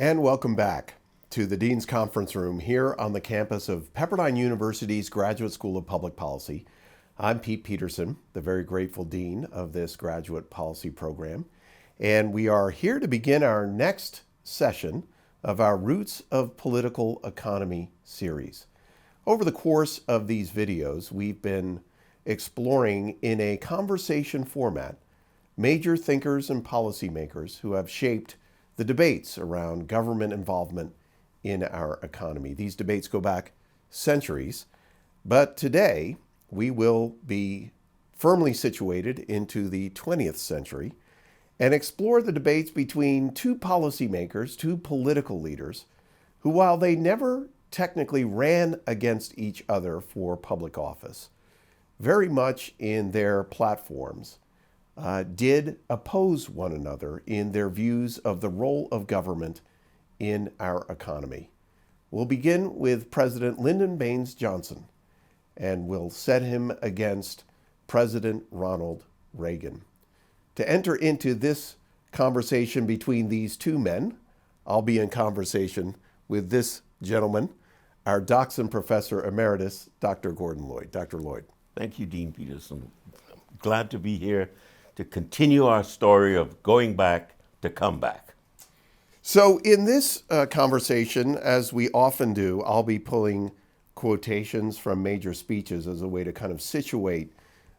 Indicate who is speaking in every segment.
Speaker 1: And welcome back to the Dean's Conference Room here on the campus of Pepperdine University's Graduate School of Public Policy. I'm Pete Peterson, the very grateful Dean of this graduate policy program. And we are here to begin our next session of our Roots of Political Economy series. Over the course of these videos, we've been exploring in a conversation format major thinkers and policymakers who have shaped the debates around government involvement in our economy. These debates go back centuries, but today we will be firmly situated into the 20th century and explore the debates between two policymakers, two political leaders, who, while they never technically ran against each other for public office, very much in their platforms did oppose one another in their views of the role of government in our economy. We'll begin with President Lyndon B. Johnson, and we'll set him against President Ronald Reagan. To enter into this conversation between these two men, I'll be in conversation with this gentleman, our Doxon Professor Emeritus, Dr. Gordon Lloyd. Dr. Lloyd.
Speaker 2: Thank you, Dean Peterson. I'm glad to be here to continue our story of going back to come back.
Speaker 1: So in this conversation, as we often do, I'll be pulling quotations from major speeches as a way to kind of situate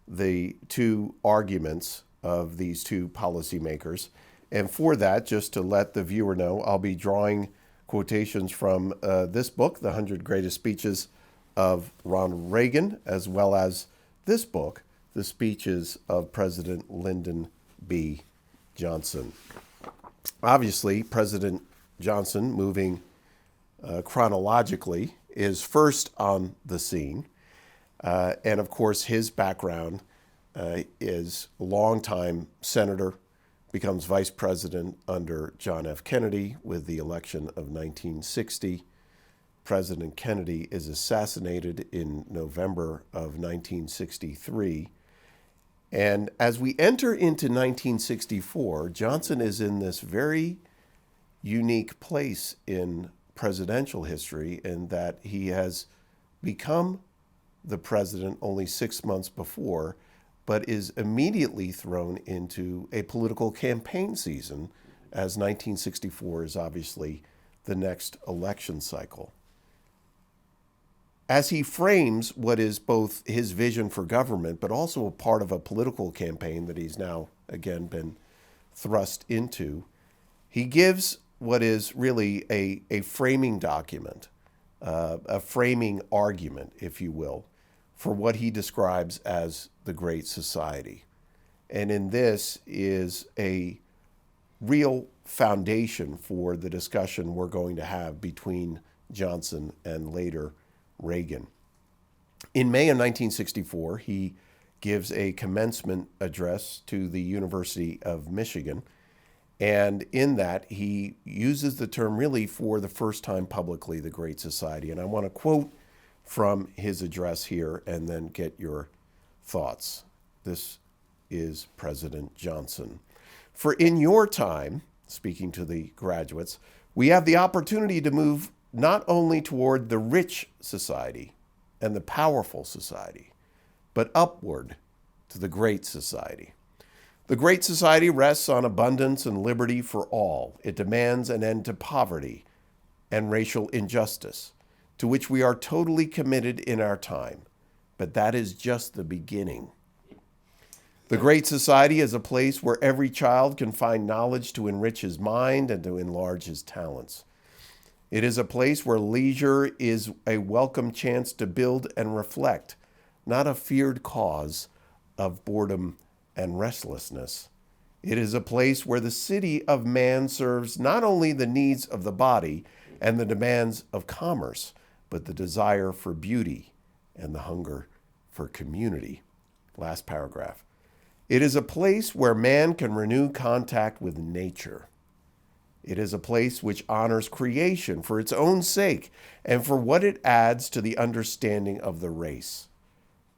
Speaker 1: the two arguments of these two policymakers. And for that, just to let the viewer know, I'll be drawing quotations from this book, The 100 Greatest Speeches of Ronald Reagan, as well as this book, The Speeches of President Lyndon B. Johnson. Obviously, President Johnson, moving chronologically, is first on the scene. And of course, his background is a longtime senator, becomes vice president under John F. Kennedy with the election of 1960. President Kennedy is assassinated in November of 1963. And as we enter into 1964, Johnson is in this very unique place in presidential history in that he has become the president only 6 months before, but is immediately thrown into a political campaign season, as 1964 is obviously the next election cycle. As he frames what is both his vision for government, but also a part of a political campaign that he's now, again, been thrust into, he gives what is really a framing document, a framing argument, if you will, for what he describes as the Great Society. And in this is a real foundation for the discussion we're going to have between Johnson and later Reagan. In May of 1964, he gives a commencement address to the University of Michigan. And in that, he uses the term really for the first time publicly, the Great Society. And I want to quote from his address here and then get your thoughts. This is President Johnson. For in your time, speaking to the graduates, we have the opportunity to move not only toward the rich society and the powerful society, but upward to the Great Society. The Great Society rests on abundance and liberty for all. It demands an end to poverty and racial injustice, to which we are totally committed in our time. But that is just the beginning. The Great Society is a place where every child can find knowledge to enrich his mind and to enlarge his talents. It is a place where leisure is a welcome chance to build and reflect, not a feared cause of boredom and restlessness. It is a place where the city of man serves not only the needs of the body and the demands of commerce, but the desire for beauty and the hunger for community. Last paragraph. It is a place where man can renew contact with nature. It is a place which honors creation for its own sake and for what it adds to the understanding of the race.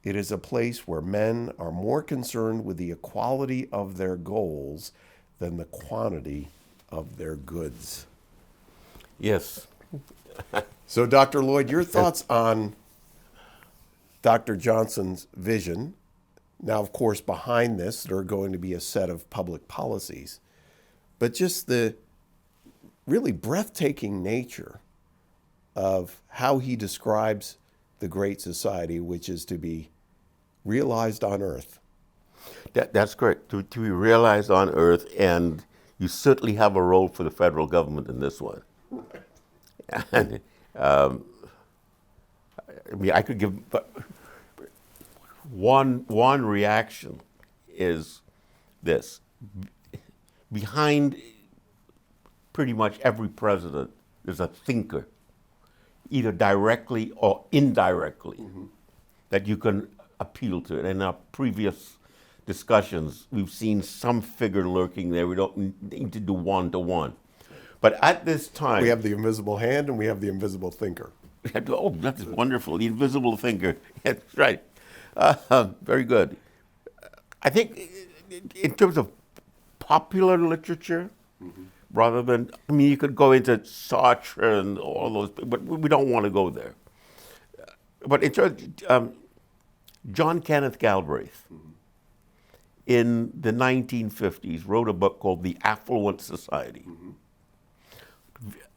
Speaker 1: It is a place where men are more concerned with the equality of their goals than the quantity of their goods.
Speaker 2: Yes.
Speaker 1: So, Dr. Lloyd, your thoughts on Dr. Johnson's vision? Now, of course, behind this, there are going to be a set of public policies, but just the really breathtaking nature of how he describes the Great Society, which is to be realized on Earth.
Speaker 2: That's correct. To be realized on Earth, and you certainly have a role for the federal government in this one. And, I mean, I could give one reaction is this: behind pretty much every president, there's a thinker, either directly or indirectly, that you can appeal to. And in our previous discussions, we've seen some figure lurking there. We don't need to do one-to-one. But at this time...
Speaker 1: We have the invisible hand and we have the invisible thinker.
Speaker 2: Oh, that's wonderful. The invisible thinker. That's right. Very good. I think in terms of popular literature, rather than, I mean, you could go into Sartre and all those, but we don't want to go there. But in terms, John Kenneth Galbraith, in the 1950s, wrote a book called The Affluent Society.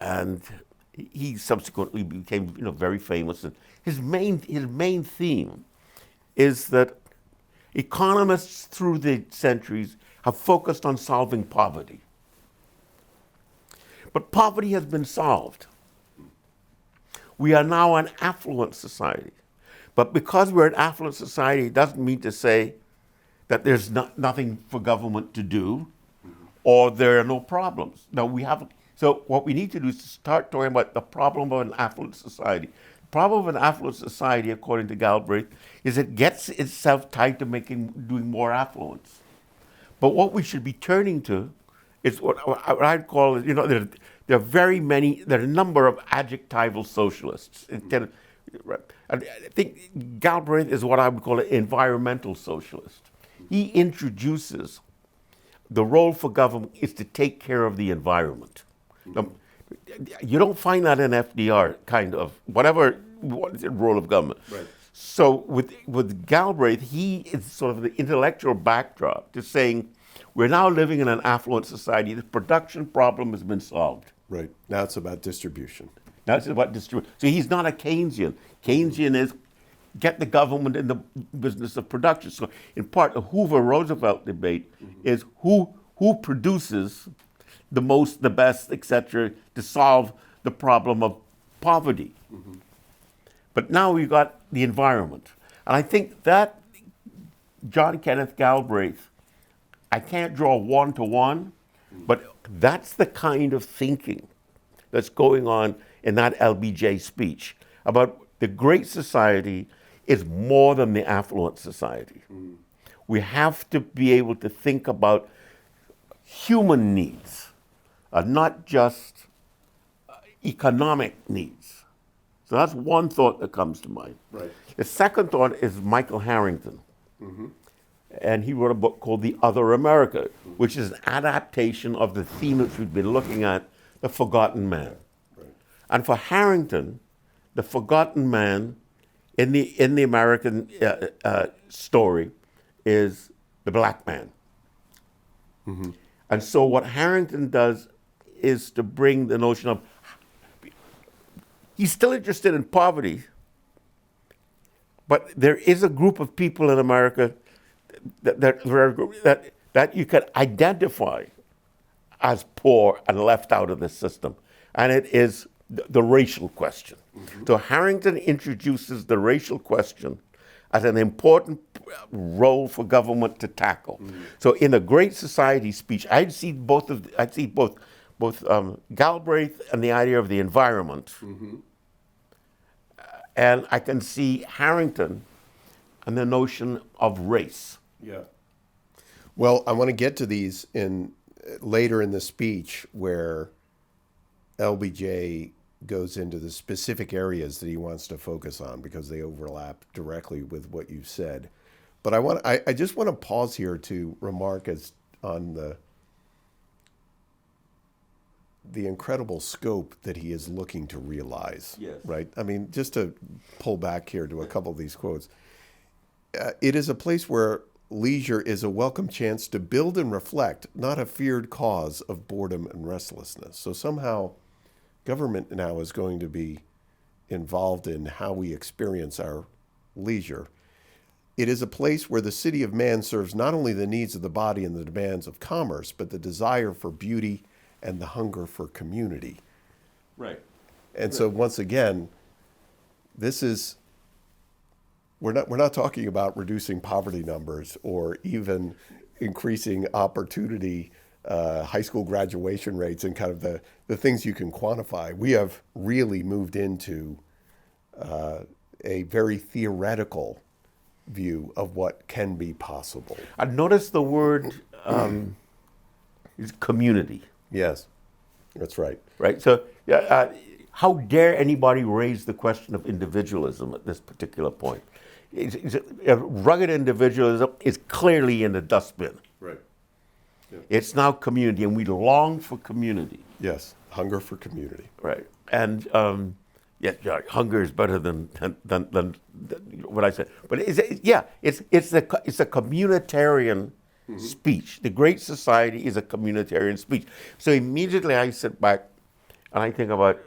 Speaker 2: And he subsequently became, very famous. And his main theme is that economists through the centuries have focused on solving poverty. But poverty has been solved. We are now an affluent society. But because we're an affluent society, it doesn't mean to say that there's nothing for government to do or there are no problems. No, we have. So what we need to do is to start talking about the problem of an affluent society. The problem of an affluent society, according to Galbraith, is it gets itself tied to doing more affluence. But what we should be turning to is what I'd call, there are there are a number of adjectival socialists. And I think Galbraith is what I would call an environmental socialist. He introduces the role for government is to take care of the environment. You don't find that in FDR, kind of, what is the role of government?
Speaker 1: Right.
Speaker 2: So with Galbraith, he is sort of the intellectual backdrop to saying, we're now living in an affluent society. The production problem has been solved.
Speaker 1: Right. Now it's about distribution.
Speaker 2: Now it's about distribution. So he's not a Keynesian. Keynesian is get the government in the business of production. So in part, the Hoover-Roosevelt debate is who produces the most, the best, etc., to solve the problem of poverty. But now we've got the environment. And I think that John Kenneth Galbraith, I can't draw one-to-one, but that's the kind of thinking that's going on in that LBJ speech about the great society is more than the affluent society. We have to be able to think about human needs, not just economic needs. So that's one thought that comes to mind.
Speaker 1: Right.
Speaker 2: The second thought is Michael Harrington. And he wrote a book called The Other America, which is an adaptation of the theme that we've been looking at, the forgotten man.
Speaker 1: Right.
Speaker 2: And for Harrington, the forgotten man in the American story is the black man. And so what Harrington does is to bring the notion of, he's still interested in poverty, but there is a group of people in America that you can identify as poor and left out of the system. And it is the racial question. So Harrington introduces the racial question as an important role for government to tackle. So in a Great Society speech, I'd see both Galbraith and the idea of the environment, and I can see Harrington and the notion of race.
Speaker 1: Yeah. Well, I want to get to these later in the speech where LBJ goes into the specific areas that he wants to focus on because they overlap directly with what you said. But I just want to pause here to remark on the incredible scope that he is looking to realize.
Speaker 2: Yes.
Speaker 1: Right? I mean, just to pull back here to a couple of these quotes, it is a place where leisure is a welcome chance to build and reflect, not a feared cause of boredom and restlessness. So somehow government now is going to be involved in how we experience our leisure. It is a place where the city of man serves not only the needs of the body and the demands of commerce, but the desire for beauty and the hunger for community.
Speaker 2: Right.
Speaker 1: And so once again, this is, we're not talking about reducing poverty numbers or even increasing opportunity, high school graduation rates, and kind of the things you can quantify. We have really moved into a very theoretical view of what can be possible.
Speaker 2: I noticed the word is community.
Speaker 1: Yes, that's right.
Speaker 2: Right. So, how dare anybody raise the question of individualism at this particular point? Rugged individualism is clearly in the dustbin.
Speaker 1: Right. Yeah.
Speaker 2: It's now community, and we long for community.
Speaker 1: Yes, hunger for community.
Speaker 2: Right. And hunger is better than what I said. But it's a communitarian speech. The Great Society is a communitarian speech. So immediately I sit back and I think about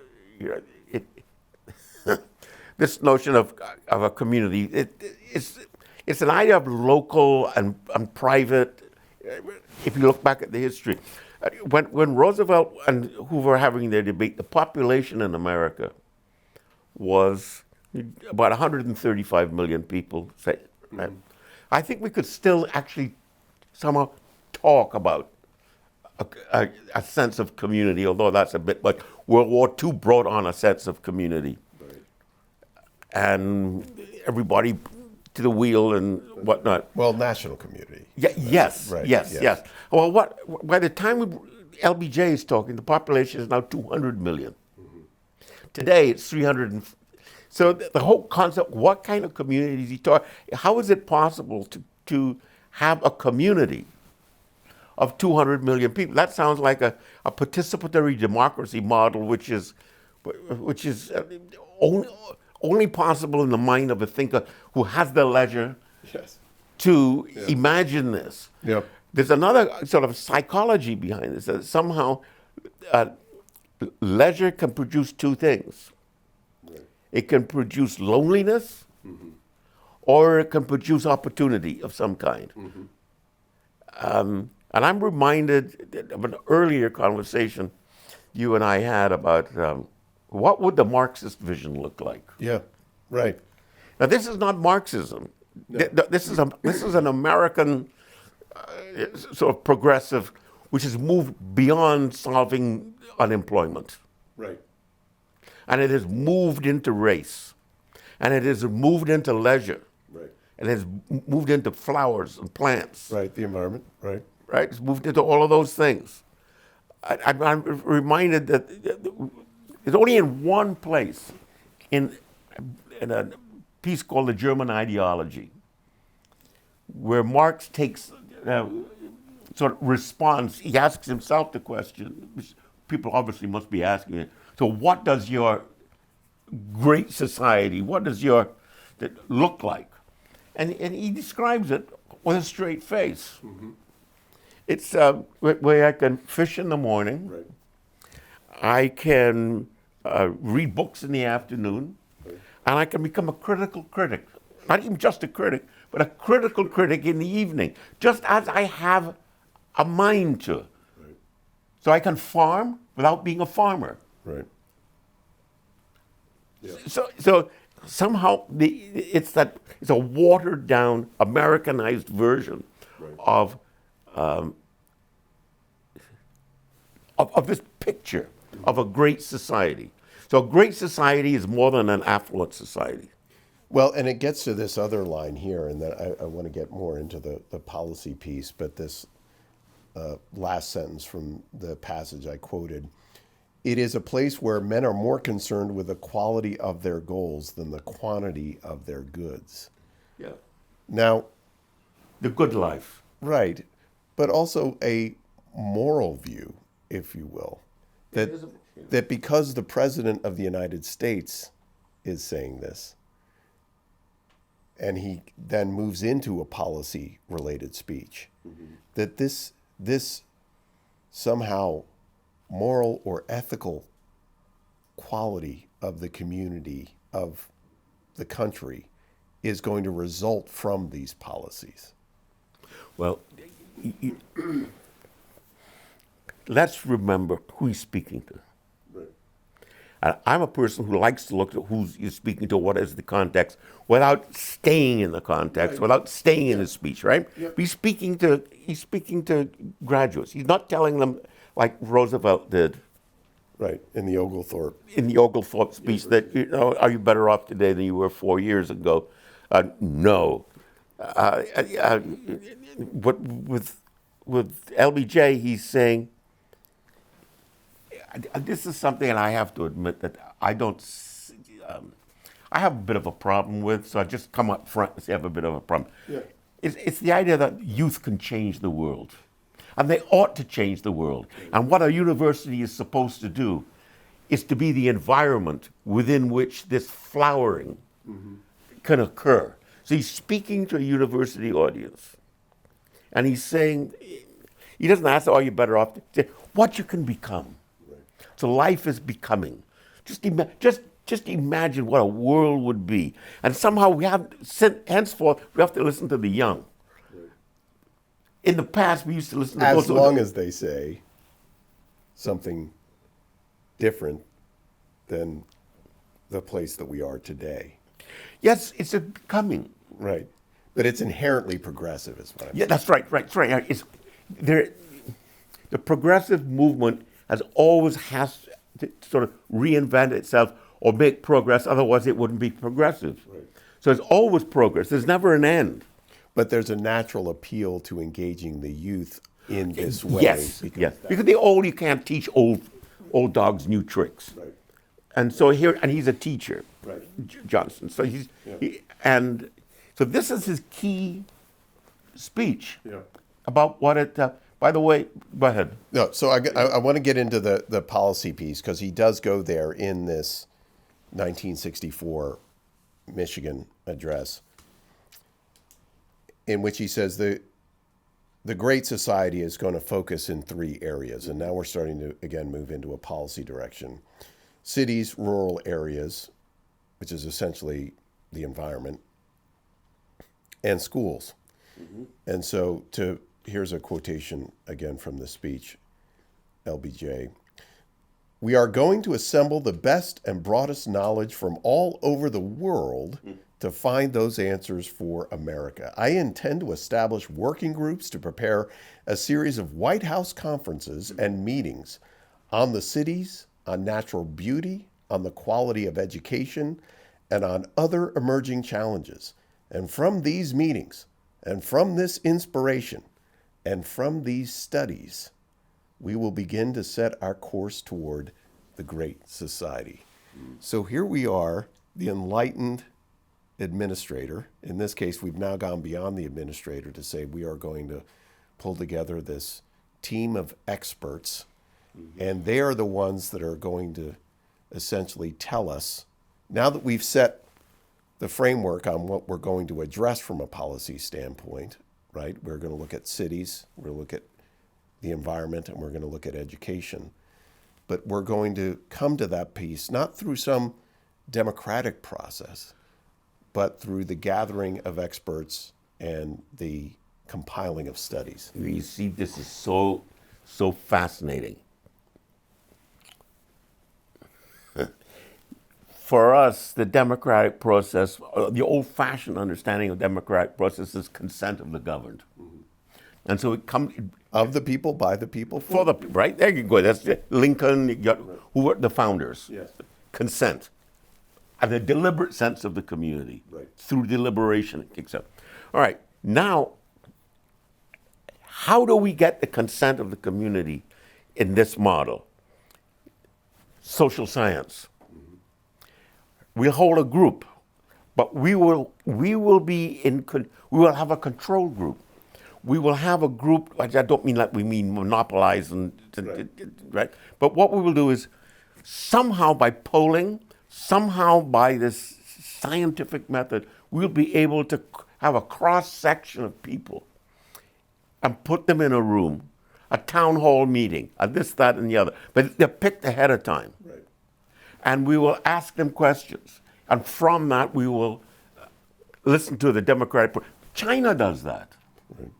Speaker 2: this notion of a community. It's an idea of local and private. If you look back at the history, when Roosevelt and Hoover were having their debate, the population in America was about 135 million people. Say, right? I think we could still actually somehow talk about a sense of community, although that's a bit much. World War II brought on a sense of community.
Speaker 1: Right.
Speaker 2: And everybody to the wheel and whatnot.
Speaker 1: Well, national community.
Speaker 2: Yeah, yes,
Speaker 1: Right,
Speaker 2: yes. Well, by the time LBJ is talking, the population is now 200 million. Today it's 300. So the whole concept, what kind of community is he talking? How is it possible to have a community of 200 million people? That sounds like a participatory democracy model, which is only possible in the mind of a thinker who has the leisure to imagine this.
Speaker 1: Yep.
Speaker 2: There's another sort of psychology behind this, that somehow leisure can produce two things. Right. It can produce loneliness, or it can produce opportunity of some kind. And I'm reminded of an earlier conversation you and I had about what would the Marxist vision look like?
Speaker 1: Yeah, right.
Speaker 2: Now, this is not Marxism. No. This is an American sort of progressive, which has moved beyond solving unemployment.
Speaker 1: Right.
Speaker 2: And it has moved into race. And it has moved into leisure.
Speaker 1: Right.
Speaker 2: And it has moved into flowers and plants.
Speaker 1: Right, the environment, right.
Speaker 2: Right, it's moved into all of those things. I'm reminded that it's only in one place, in a piece called The German Ideology, where Marx takes sort of response. He asks himself the question, which people obviously must be asking it. So what does your great society, what does your look like? And he describes it with a straight face. It's where I can fish in the morning.
Speaker 1: Right.
Speaker 2: I can read books in the afternoon. Right. And I can become a critical critic. Not even just a critic, but a critical critic in the evening, just as I have a mind to. Right. So I can farm without being a farmer.
Speaker 1: Right. Yeah.
Speaker 2: So somehow it's a watered down, Americanized version of this picture of a great society. So a great society is more than an affluent society.
Speaker 1: Well, and it gets to this other line here, and then I want to get more into the policy piece, but this last sentence from the passage I quoted, it is a place where men are more concerned with the quality of their goals than the quantity of their goods.
Speaker 2: Yeah.
Speaker 1: Now,
Speaker 2: the good life.
Speaker 1: Right, but also a moral view, if you will. that that because the President of the United States is saying this, and he then moves into a policy-related speech, that this somehow moral or ethical quality of the community, of the country, is going to result from these policies.
Speaker 2: Well, let's remember who he's speaking to. And I'm a person who likes to look at who you're speaking to, what is the context, without staying in the context, without staying in his speech, right?
Speaker 1: Yep.
Speaker 2: He's speaking to graduates. He's not telling them like Roosevelt did
Speaker 1: Right, in the Oglethorpe.
Speaker 2: in the Oglethorpe speech that, you know, are you better off today than you were 4 years ago? No. But with LBJ, he's saying, this is something that I have to admit that I don't, I have a bit of a problem with, so I just come up front and say I have a bit of a problem.
Speaker 1: Yeah.
Speaker 2: It's the idea that youth can change the world. And they ought to change the world. And what a university is supposed to do is to be the environment within which this flowering can occur. So he's speaking to a university audience. And he's saying, he doesn't ask, are you better off? What you can become. Right. So life is becoming. Just imagine what a world would be. And somehow henceforth, we have to listen to the young. In the past, we used to listen to
Speaker 1: as long as they say something different than the place that we are today.
Speaker 2: Yes, it's a becoming.
Speaker 1: Right. But it's inherently progressive, is what I mean.
Speaker 2: Yeah, that's right. The progressive movement has to sort of reinvent itself or make progress, otherwise it wouldn't be progressive. Right. So it's always progress. There's never an end.
Speaker 1: But there's a natural appeal to engaging the youth in this way.
Speaker 2: Yes, because you can't teach old dogs new tricks.
Speaker 1: Right.
Speaker 2: And so he's a teacher,
Speaker 1: right.
Speaker 2: Johnson. So so this is his key speech about what it. By the way, go ahead.
Speaker 1: No, so I want to get into the policy piece because he does go there in this 1964 Michigan address, in which he says the Great Society is going to focus in 3 areas, and now we're starting to, again, move into a policy direction. Cities, rural areas, which is essentially the environment, and schools. Mm-hmm. And so here's a quotation again from the speech, LBJ. We are going to assemble the best and broadest knowledge from all over the world to find those answers for America. I intend to establish working groups to prepare a series of White House conferences and meetings on the cities, on natural beauty, on the quality of education, and on other emerging challenges. And from these meetings, and from this inspiration, and from these studies, we will begin to set our course toward the Great Society. So here we are, the enlightened administrator. In this case, we've now gone beyond the administrator to say we are going to pull together this team of experts, and they are the ones that are going to essentially tell us, now that we've set the framework on what we're going to address from a policy standpoint, right? We're going to look at cities, we're going to look at the environment, and we're going to look at education. But we're going to come to that piece not through some democratic process, but through the gathering of experts and the compiling of studies.
Speaker 2: You see, this is so fascinating. For us, the democratic process, the old-fashioned understanding of democratic process is consent of the governed. Mm-hmm. And so it comes...
Speaker 1: Of the people, by the people,
Speaker 2: for the people. Right, there you go. That's Lincoln, you got, who were the founders.
Speaker 1: Yes.
Speaker 2: Consent. And the deliberate sense of the community.
Speaker 1: Right.
Speaker 2: Through deliberation, etc. All right, now, how do we get the consent of the community in this model? Social science. We'll hold a group, but we will have a control group. we will have a group, I don't mean like we mean monopolize, right? But what we will do is somehow by polling, somehow by this scientific method, we'll be able to have a cross-section of people and put them in a room, a town hall meeting, a this, that, and the other. But they're picked ahead of time.
Speaker 1: Right.
Speaker 2: And we will ask them questions. And from that, we will listen to the Democratic. China does that.
Speaker 1: Right.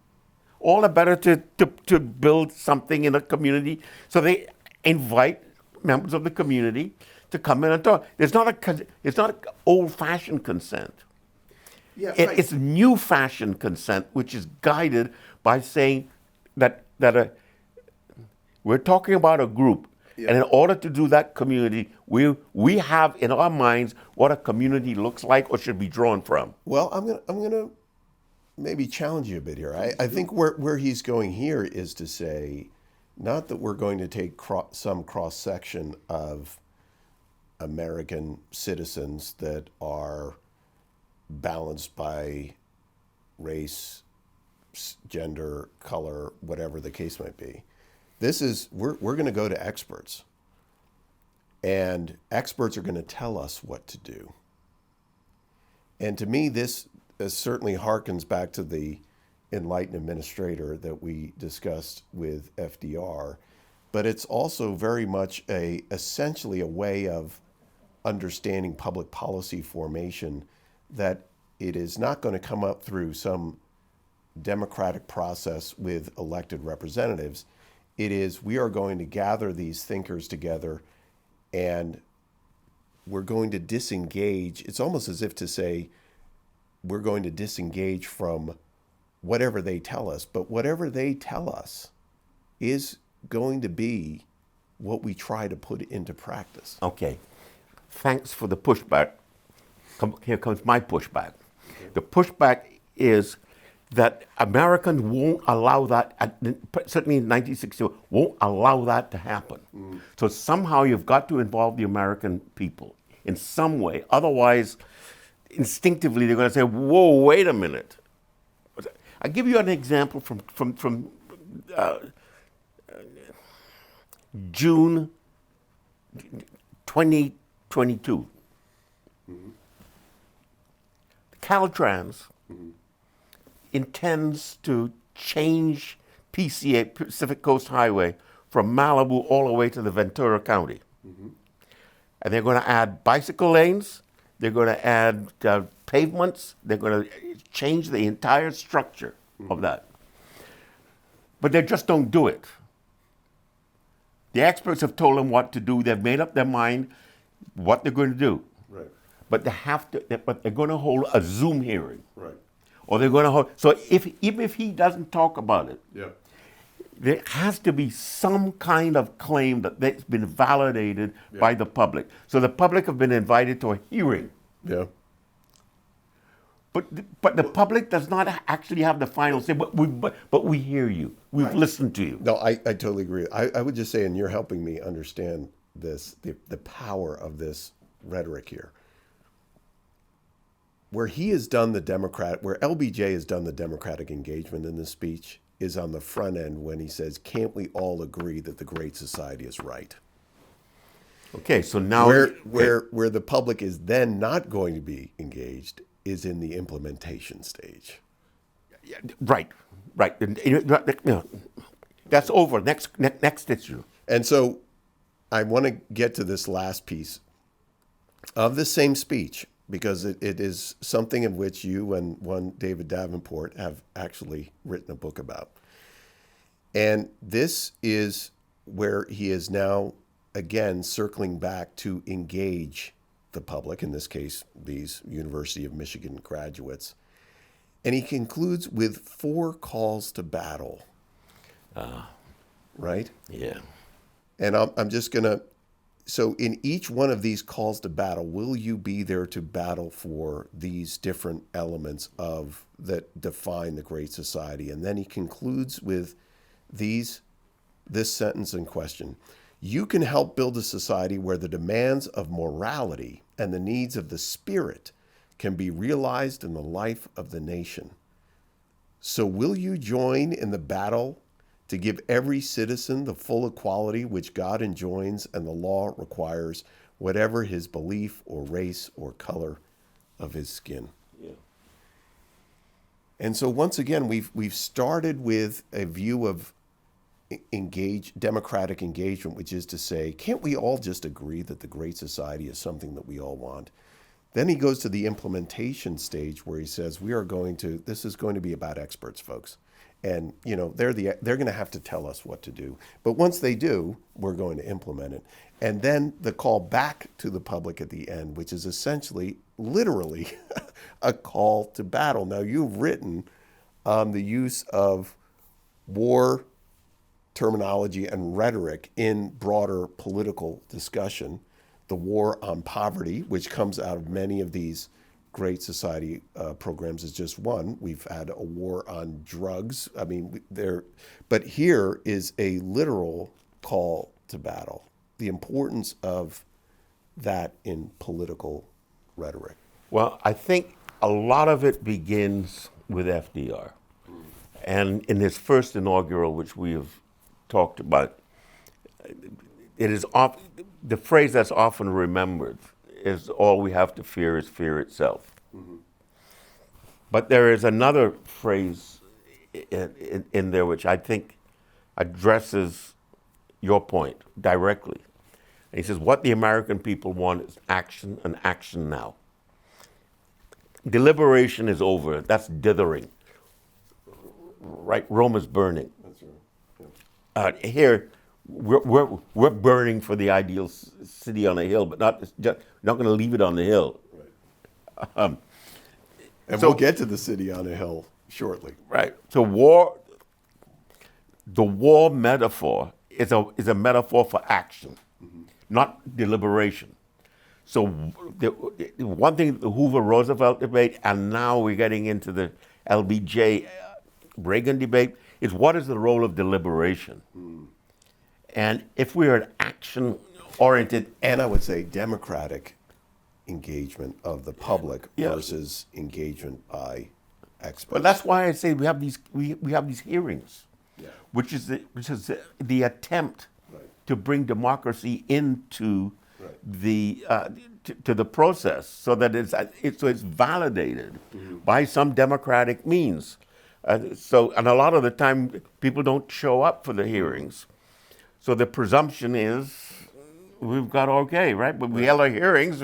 Speaker 2: All the better to build something in a community. So they invite members of the community to come in and talk. It's not old-fashioned consent.
Speaker 1: Yeah,
Speaker 2: It's new-fashioned consent, which is guided by saying that we're talking about a group, and in order to do that community, we have in our minds what a community looks like or should be drawn from.
Speaker 1: Well, I'm gonna maybe challenge you a bit here. I think where he's going here is to say, not that we're going to take some cross section of American citizens that are balanced by race, gender, color, whatever the case might be. This is we're going to go to experts, and experts are going to tell us what to do. And to me, this certainly harkens back to the enlightened administrator that we discussed with FDR, but it's also very much essentially a way of understanding public policy formation, that it is not going to come up through some democratic process with elected representatives. It is, we are going to gather these thinkers together and we're going to disengage. It's almost as if to say, we're going to disengage from whatever they tell us, but whatever they tell us is going to be what we try to put into practice.
Speaker 2: Okay, thanks for the pushback. Here comes my pushback. The pushback is that Americans won't allow that, certainly in 1960, won't allow that to happen. So somehow you've got to involve the American people in some way. Otherwise, instinctively, they're going to say, whoa, wait a minute. I'll give you an example from June 2022. Caltrans intends to change PCA, Pacific Coast Highway, from Malibu all the way to the Ventura County. And they're going to add bicycle lanes, they're going to add pavements, they're going to change the entire structure of that. But they just don't do it. The experts have told them what to do, they've made up their mind what they're going to do.
Speaker 1: Right.
Speaker 2: But they're going to hold a Zoom hearing.
Speaker 1: Right.
Speaker 2: Or they're going to hold, so even if he doesn't talk about it,
Speaker 1: Yeah.
Speaker 2: there has to be some kind of claim that's been validated by the public. So the public have been invited to a hearing.
Speaker 1: Yeah.
Speaker 2: But the public does not actually have the final say, but we hear you. We've listened to you.
Speaker 1: No, I totally agree. I would just say, and you're helping me understand this, the power of this rhetoric here. Where he has done where LBJ has done the democratic engagement in this speech is on the front end when he says, can't we all agree that the Great Society is right?
Speaker 2: Okay, so now...
Speaker 1: Where the public is then not going to be engaged is in the implementation stage.
Speaker 2: Right. That's over. Next issue.
Speaker 1: And so I want to get to this last piece of the same speech, because it is something of which you and one David Davenport have actually written a book about. And this is where he is now, again, circling back to engage the public, in this case, these University of Michigan graduates. And he concludes with 4 calls to battle. Right?
Speaker 2: Yeah.
Speaker 1: And I'm just going to, so in each one of these calls to battle, will you be there to battle for these different elements that define the Great Society? And then he concludes with this sentence in question. You can help build a society where the demands of morality and the needs of the spirit can be realized in the life of the nation. So will you join in the battle to give every citizen the full equality which God enjoins and the law requires, whatever his belief or race or color of his skin?
Speaker 2: Yeah.
Speaker 1: And so once again, we've started with a view of democratic engagement, which is to say, can't we all just agree that the Great Society is something that we all want? Then he goes to the implementation stage where he says, this is going to be about experts, folks. And they're going to have to tell us what to do. But once they do, we're going to implement it. And then the call back to the public at the end, which is essentially, literally, a call to battle. Now, you've written on the use of war terminology and rhetoric in broader political discussion. The war on poverty, which comes out of many of these Great Society programs, is just one. We've had a war on drugs. I mean, but here is a literal call to battle. The importance of that in political rhetoric.
Speaker 2: Well, I think a lot of it begins with FDR. And in his first inaugural, which we have talked about, it is the phrase that's often remembered is all we have to fear is fear itself. Mm-hmm. But there is another phrase in there which I think addresses your point directly. And he says, what the American people want is action, and action now. Deliberation is over. That's dithering. Right? Rome is burning.
Speaker 1: That's right. Yeah.
Speaker 2: Here, we're burning for the ideal city on a hill, but not going to leave it on the hill.
Speaker 1: Right. And we'll get to the city on a hill shortly.
Speaker 2: Right. So the war metaphor is a metaphor for action, mm-hmm. not deliberation. So the one thing, the Hoover-Roosevelt debate, and now we're getting into the LBJ Reagan debate, is what is the role of deliberation? Mm. And if we are an action-oriented...
Speaker 1: And I would say democratic engagement of the public versus engagement by experts.
Speaker 2: But that's why I say we have these hearings, which is the attempt to bring democracy into the process, so that it's validated by some democratic means. And a lot of the time people don't show up for the hearings. So the presumption is we've got okay, right? But we held our hearings.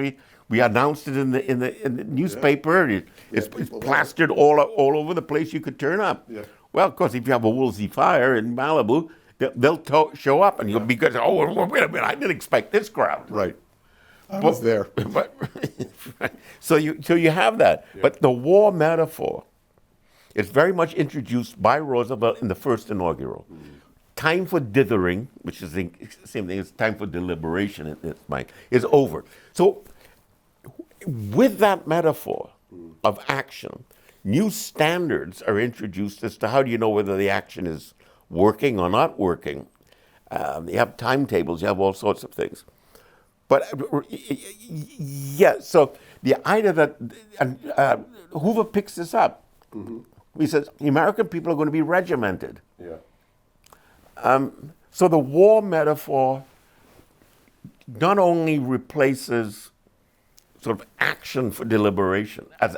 Speaker 2: We announced it in the newspaper. It's plastered all over the place you could turn up. Yeah. Well, of course, if you have a Woolsey fire in Malibu, they'll show up, and you'll be good. Oh, wait a minute! I didn't expect this crowd.
Speaker 1: Right. I was there.
Speaker 2: So you have that. Yeah. But the war metaphor is very much introduced by Roosevelt in the first inaugural. Mm. Time for dithering, which is the same thing as time for deliberation in its mind, is over. So with that metaphor of action, new standards are introduced as to how do you know whether the action is working or not working. You have timetables, you have all sorts of things. But so the idea that Hoover picks this up. Mm-hmm. He says the American people are going to be regimented.
Speaker 1: Yeah.
Speaker 2: So the war metaphor not only replaces sort of action for deliberation as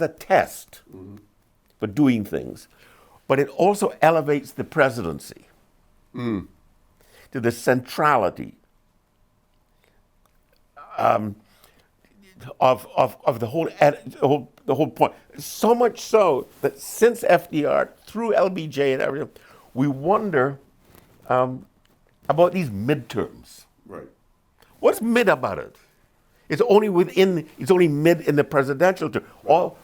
Speaker 2: a test mm-hmm. for doing things, but it also elevates the presidency to the centrality of the whole point. So much so that since FDR, through LBJ and everything, we wonder about these midterms.
Speaker 1: Right.
Speaker 2: What's mid about it? It's only mid in the presidential term. Or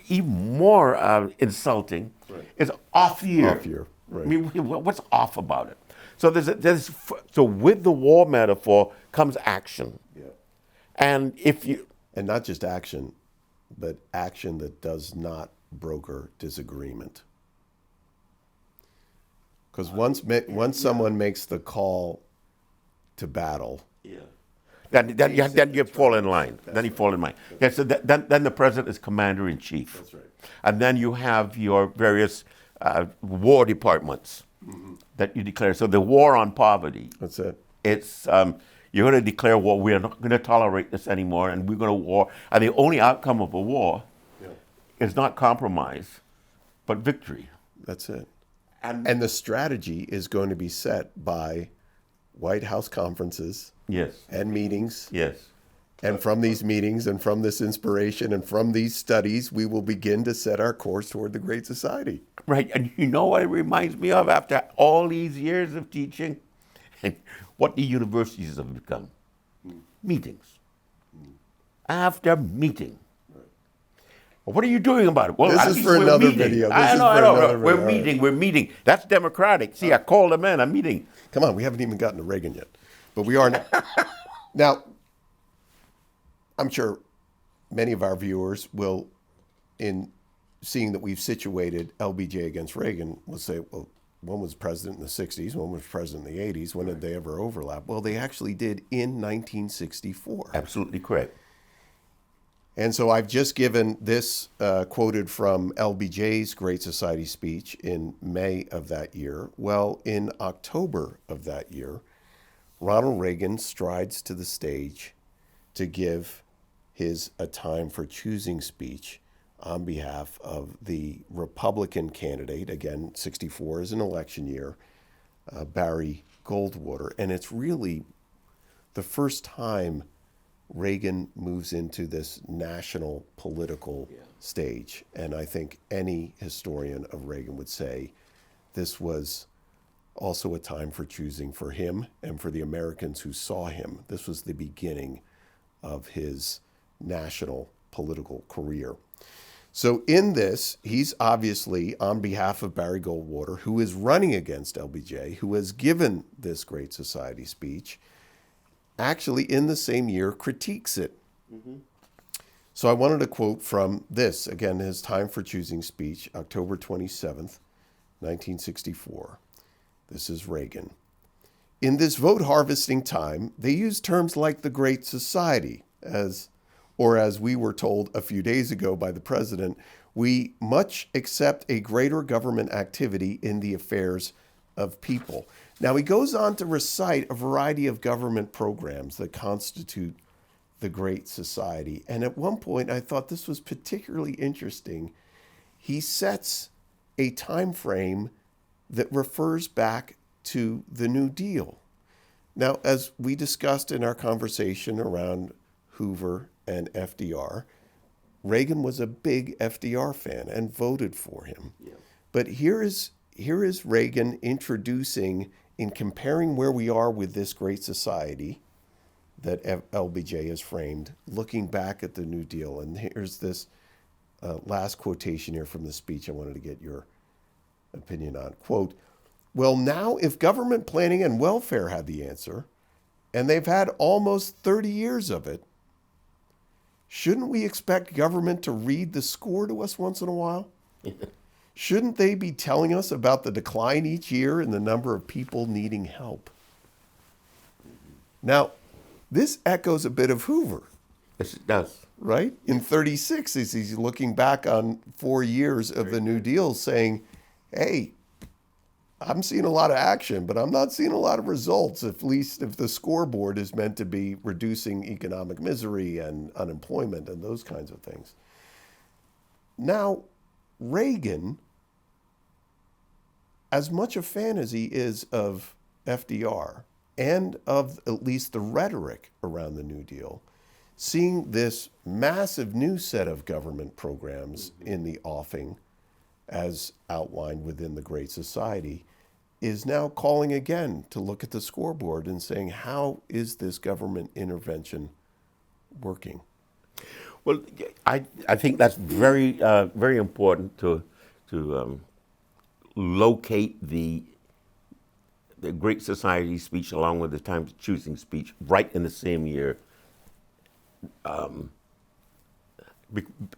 Speaker 2: even more insulting is off year.
Speaker 1: Off year. Right.
Speaker 2: I mean, what's off about it? So so with the war metaphor comes action.
Speaker 1: Yeah.
Speaker 2: And
Speaker 1: and not just action, but action that does not broker disagreement. Because once someone makes the call to battle,
Speaker 2: Then you fall in line. Then you fall in line. Okay, so then the president is commander-in-chief.
Speaker 1: That's right.
Speaker 2: And then you have your various war departments that you declare. So the war on poverty.
Speaker 1: That's it.
Speaker 2: It's you're going to declare war. We are not going to tolerate this anymore, and we're going to war. And the only outcome of a war is not compromise, but victory.
Speaker 1: That's it. And the strategy is going to be set by White House conferences and meetings.
Speaker 2: Yes.
Speaker 1: And from these meetings and from this inspiration and from these studies, we will begin to set our course toward the Great Society.
Speaker 2: Right. And you know what it reminds me of after all these years of teaching? What the universities have become. Meetings. After meeting. What are you doing about it? Well,
Speaker 1: this is for another video.
Speaker 2: I know. We're meeting. That's democratic. See, I called them in. I'm meeting.
Speaker 1: Come on, we haven't even gotten to Reagan yet. But we are now. Now, I'm sure many of our viewers will, in seeing that we've situated LBJ against Reagan, will say, well, one was president in the 60s, one was president in the 80s. When did they ever overlap? Well, they actually did in 1964.
Speaker 2: Absolutely correct.
Speaker 1: And so I've just given this quoted from LBJ's Great Society speech in May of that year. Well, in October of that year, Ronald Reagan strides to the stage to give his A Time for Choosing speech on behalf of the Republican candidate. Again, 64 is an election year, Barry Goldwater. And it's really the first time Reagan moves into this national political stage. And I think any historian of Reagan would say this was also a time for choosing for him and for the Americans who saw him. This was the beginning of his national political career. So in this, he's obviously on behalf of Barry Goldwater, who is running against LBJ, who has given this Great Society speech, actually in the same year critiques it. So I wanted to quote from this, again, his Time for Choosing speech, October 27th, 1964. This is Reagan. In this vote harvesting time, they use terms like the Great Society, as we were told a few days ago by the president, we much accept a greater government activity in the affairs of people. Now, he goes on to recite a variety of government programs that constitute the Great Society. And at one point, I thought this was particularly interesting. He sets a time frame that refers back to the New Deal. Now, as we discussed in our conversation around Hoover and FDR, Reagan was a big FDR fan and voted for him. Yeah. But here is Reagan introducing, in comparing where we are with this Great Society that LBJ has framed, looking back at the New Deal. And here's this last quotation here from the speech I wanted to get your opinion on. Quote, well, now if government planning and welfare had the answer, and they've had almost 30 years of it, shouldn't we expect government to read the score to us once in a while? Shouldn't they be telling us about the decline each year in the number of people needing help? Now, this echoes a bit of Hoover.
Speaker 2: Yes, it does.
Speaker 1: Right? In 36, as he's looking back on 4 years of the New Deal saying, hey, I'm seeing a lot of action, but I'm not seeing a lot of results, at least if the scoreboard is meant to be reducing economic misery and unemployment and those kinds of things. Now, Reagan, as much a fan as he is of FDR and of at least the rhetoric around the New Deal, seeing this massive new set of government programs in the offing as outlined within the Great Society, is now calling again to look at the scoreboard and saying, how is this government intervention working?
Speaker 2: Well, I think that's very very important to locate the Great Society speech along with the Time for Choosing speech right in the same year.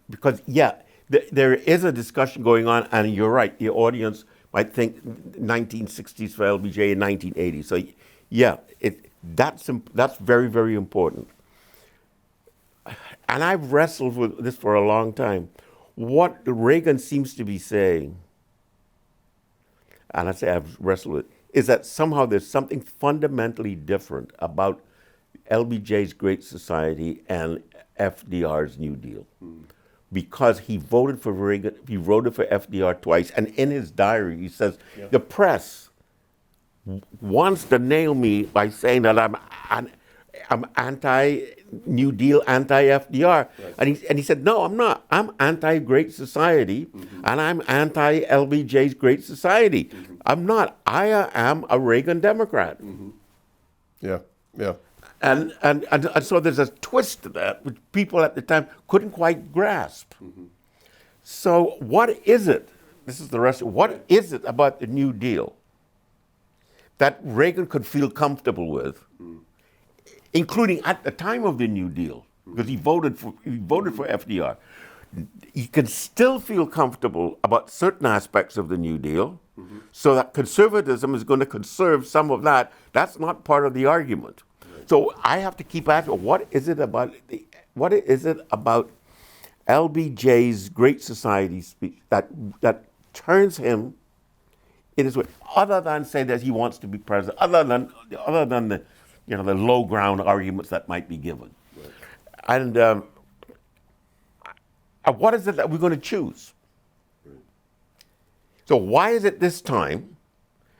Speaker 2: Because, there is a discussion going on, and you're right, the audience might think 1960s for LBJ and 1980s. So, That's very, very important. And I've wrestled with this for a long time. What Reagan seems to be saying, and I say I've wrestled with, is that somehow there's something fundamentally different about LBJ's Great Society and FDR's New Deal. Because he voted for Reagan, he voted for FDR twice, and in his diary he says, the press wants to nail me by saying that I'm anti-New Deal, anti-FDR. Right. And he said, no, I'm not. I'm anti-Great Society, and I'm anti-LBJ's Great Society. I'm not. I am a Reagan Democrat.
Speaker 1: Yeah, yeah.
Speaker 2: And so there's a twist to that, which people at the time couldn't quite grasp. So what is it? This is the rest. What is it about the New Deal that Reagan could feel comfortable with, including at the time of the New Deal, because he voted for FDR. He can still feel comfortable about certain aspects of the New Deal, so that conservatism is going to conserve some of that. That's not part of the argument. So I have to keep asking, what is it about LBJ's Great Society speech that turns him in his way, other than say that he wants to be president, other than the the low ground arguments that might be given, and what is it that we're going to choose? So why is it this time?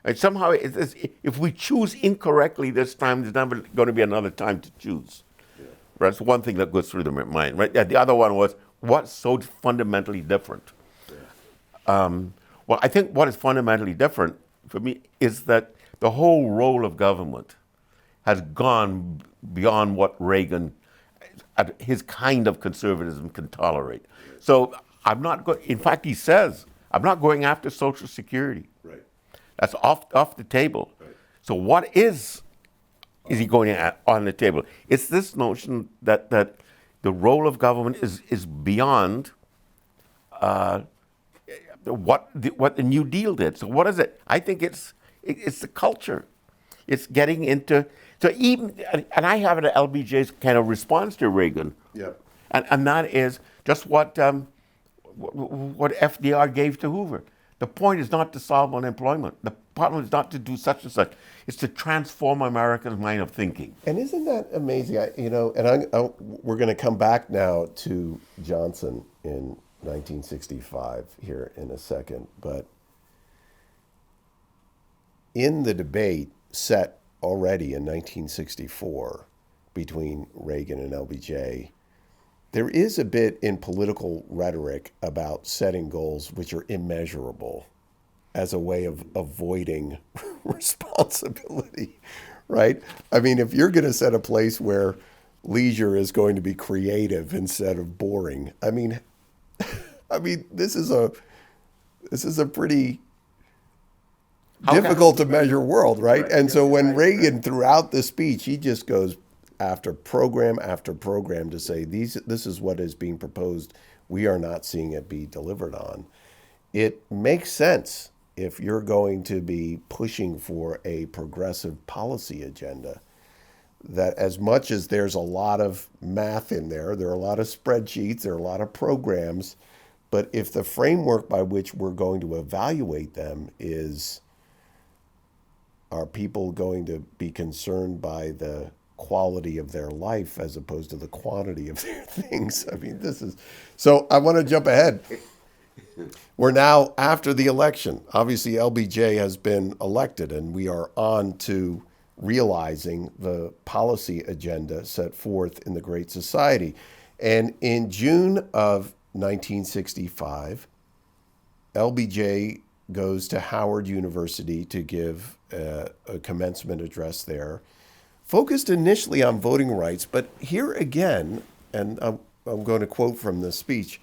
Speaker 2: And somehow, if we choose incorrectly this time, there's never going to be another time to choose. Right? That's one thing that goes through my mind. Right? The other one was, what's so fundamentally different? Well, I think what is fundamentally different for me is that the whole role of government has gone beyond what Reagan, his kind of conservatism, can tolerate. So I'm not going. In fact, he says, I'm not going after Social Security. Right. That's off the table. Right. So what is he going at on the table? It's this notion that the role of government is beyond what the New Deal did. So what is it? I think it's the culture. It's getting into and I have an LBJ's kind of response to Reagan. Yeah. And that is just what FDR gave to Hoover. The point is not to solve unemployment. The problem is not to do such and such. It's to transform America's mind of thinking.
Speaker 1: And isn't that amazing? We're going to come back now to Johnson in 1965 here in a second. But in the debate set already in 1964 between Reagan and LBJ, there is a bit in political rhetoric about setting goals which are immeasurable as a way of avoiding responsibility, right? I mean, if you're going to set a place where leisure is going to be creative instead of boring, I mean, this is a pretty difficult to measure world, right? And so when Reagan, throughout the speech, he just goes after program to say this is what is being proposed. We are not seeing it be delivered on. It makes sense if you're going to be pushing for a progressive policy agenda, that as much as there's a lot of math in there are a lot of spreadsheets, there are a lot of programs, but if the framework by which we're going to evaluate them is, are people going to be concerned by the quality of their life as opposed to the quantity of their things? I mean, so I want to jump ahead. We're now after the election. Obviously, LBJ has been elected, and we are on to realizing the policy agenda set forth in the Great Society. And in June of 1965, LBJ goes to Howard University to give a commencement address there, focused initially on voting rights, but here again, and I'm going to quote from the speech,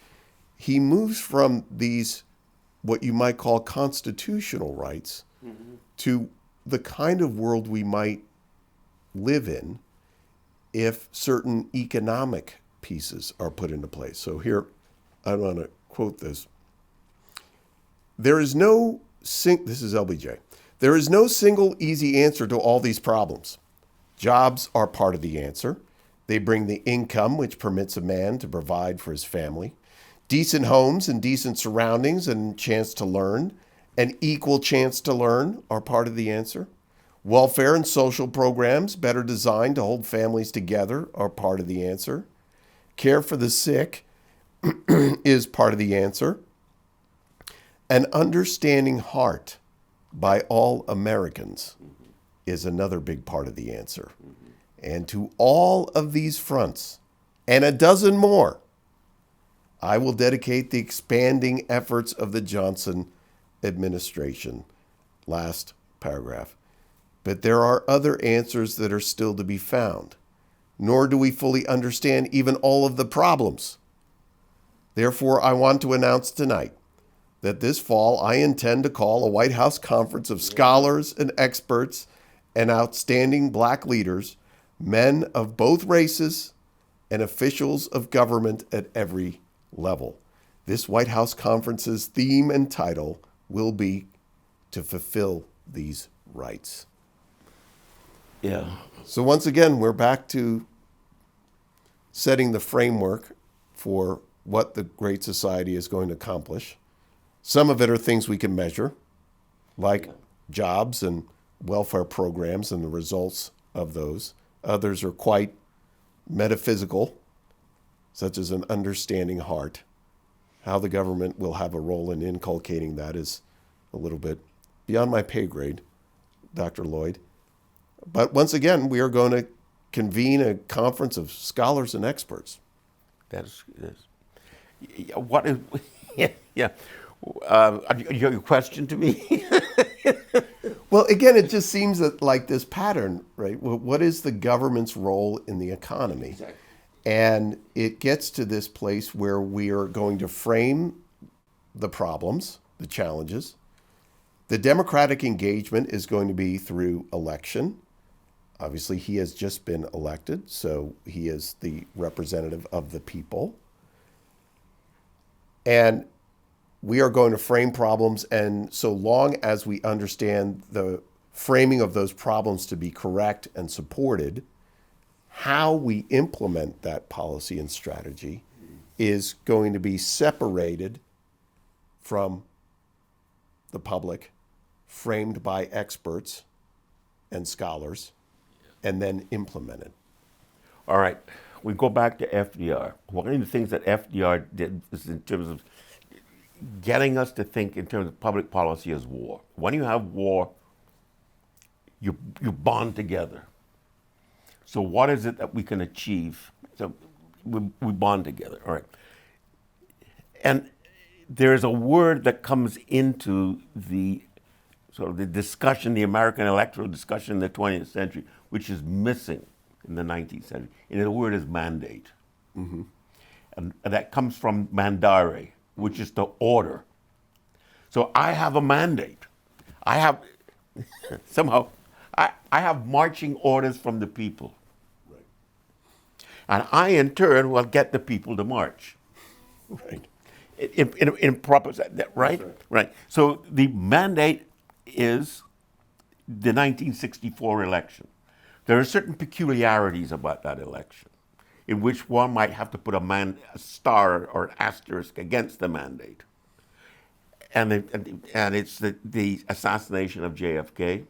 Speaker 1: he moves from these, what you might call constitutional rights, to the kind of world we might live in if certain economic pieces are put into place. So here, I want to quote this. This is LBJ. There is no single easy answer to all these problems. Jobs are part of the answer. They bring the income which permits a man to provide for his family. Decent homes and decent surroundings and chance to learn, an equal chance to learn are part of the answer. Welfare and social programs better designed to hold families together are part of the answer. Care for the sick is part of the answer. An understanding heart by all Americans is another big part of the answer. And to all of these fronts, and a dozen more, I will dedicate the expanding efforts of the Johnson administration. Last paragraph. But there are other answers that are still to be found, nor do we fully understand even all of the problems. Therefore, I want to announce tonight that this fall I intend to call a White House conference of scholars and experts and outstanding black leaders, men of both races, and officials of government at every level. This White House conference's theme and title will be to fulfill these rights.
Speaker 2: Yeah.
Speaker 1: So once again, we're back to setting the framework for what the Great Society is going to accomplish. Some of it are things we can measure, like jobs and welfare programs and the results of those. Others are quite metaphysical, such as an understanding heart. How the government will have a role in inculcating that is a little bit beyond my pay grade, Dr. Lloyd. But once again, we are going to convene a conference of scholars and experts.
Speaker 2: That's what is yeah. Your question to me?
Speaker 1: Well, again, it just seems that like this pattern, right? What is the government's role in the economy?
Speaker 2: Exactly.
Speaker 1: And it gets to this place where we are going to frame the problems, the challenges. The democratic engagement is going to be through election. Obviously, he has just been elected, so he is the representative of the people. And we are going to frame problems, and so long as we understand the framing of those problems to be correct and supported, how we implement that policy and strategy is going to be separated from the public, framed by experts and scholars, and then implemented.
Speaker 2: All right, we go back to FDR. One of the things that FDR did is in terms of getting us to think in terms of public policy as war. When you have war, you bond together. So what is it that we can achieve? So we bond together, all right. And there's a word that comes into the sort of the discussion, the American electoral discussion in the 20th century, which is missing in the 19th century. And the word is mandate. Mm-hmm. And that comes from mandare, which is to order. So I have a mandate. I have, somehow, I have marching orders from the people.
Speaker 1: Right.
Speaker 2: And I, in turn, will get the people to march.
Speaker 1: Right.
Speaker 2: In proper, right? Right. So the mandate is the 1964 election. There are certain peculiarities about that election, in which one might have to put a star or an asterisk against the mandate. And it's the assassination of JFK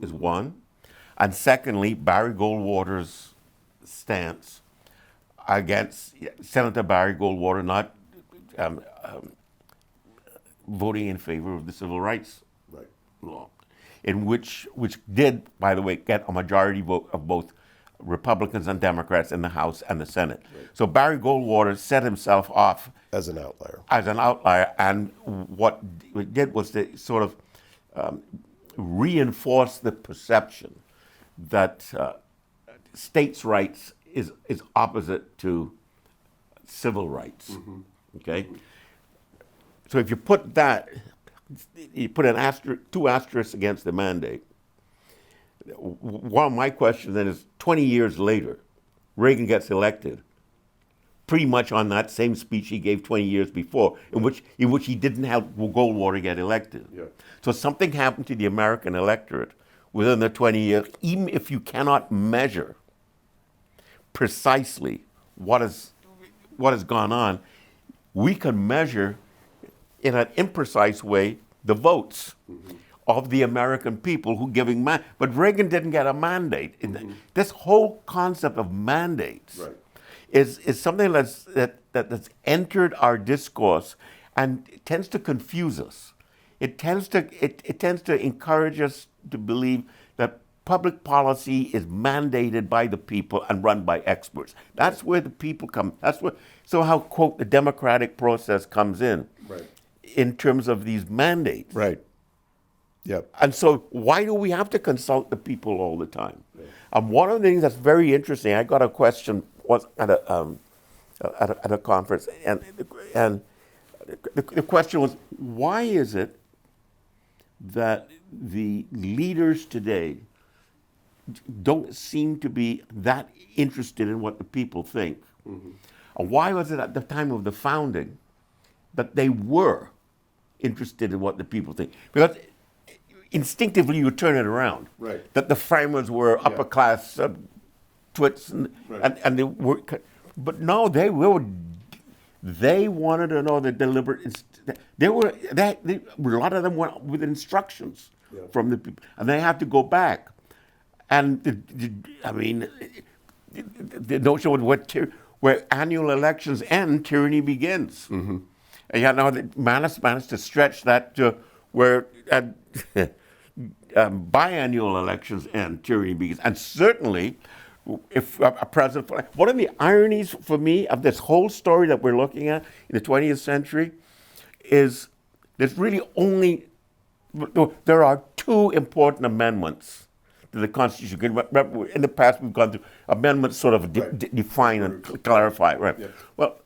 Speaker 2: is one. And secondly, Barry Goldwater's stance against Senator Barry Goldwater not voting in favor of the civil rights law, in which did, by the way, get a majority vote of both Republicans and Democrats in the House and the Senate. Right. So Barry Goldwater set himself off
Speaker 1: as an outlier.
Speaker 2: And what it did was to sort of reinforce the perception that states' rights is opposite to civil rights. Mm-hmm. Okay? Mm-hmm. So if you put that, you put two asterisks against the mandate. One of my questions then is, 20 years later, Reagan gets elected, pretty much on that same speech he gave 20 years before, in which he didn't have Goldwater get elected. Yeah. So something happened to the American electorate, within the 20 years, even if you cannot measure precisely what has gone on, we can measure in an imprecise way the votes of the American people who giving but Reagan didn't get a mandate. This whole concept of mandates is something that's entered our discourse, and it tends to confuse us. It tends to encourage us to believe that public policy is mandated by the people and run by experts. That's where the people come. So how, quote, the democratic process comes in terms of these mandates.
Speaker 1: Right. Yep.
Speaker 2: And so why do we have to consult the people all the time? And one of the things that's very interesting, I got a question at a conference, and the question was, why is it that the leaders today don't seem to be that interested in what the people think? And why was it at the time of the founding that they were interested in what the people think? Because instinctively you turn it around.
Speaker 1: Right.
Speaker 2: That the framers were upper class twits, and they were, but no, they wanted to know the deliberate. A lot of them went with instructions from the people, and they had to go back. And the notion of where annual elections end, tyranny begins. And now Manus managed to stretch that to where biannual elections end, tyranny begins. And certainly, if a president, one of the ironies for me of this whole story that we're looking at in the 20th century is there's really there are two important amendments to the Constitution. Remember, in the past, we've gone through amendments sort of define and clarify, right? Yep. Well,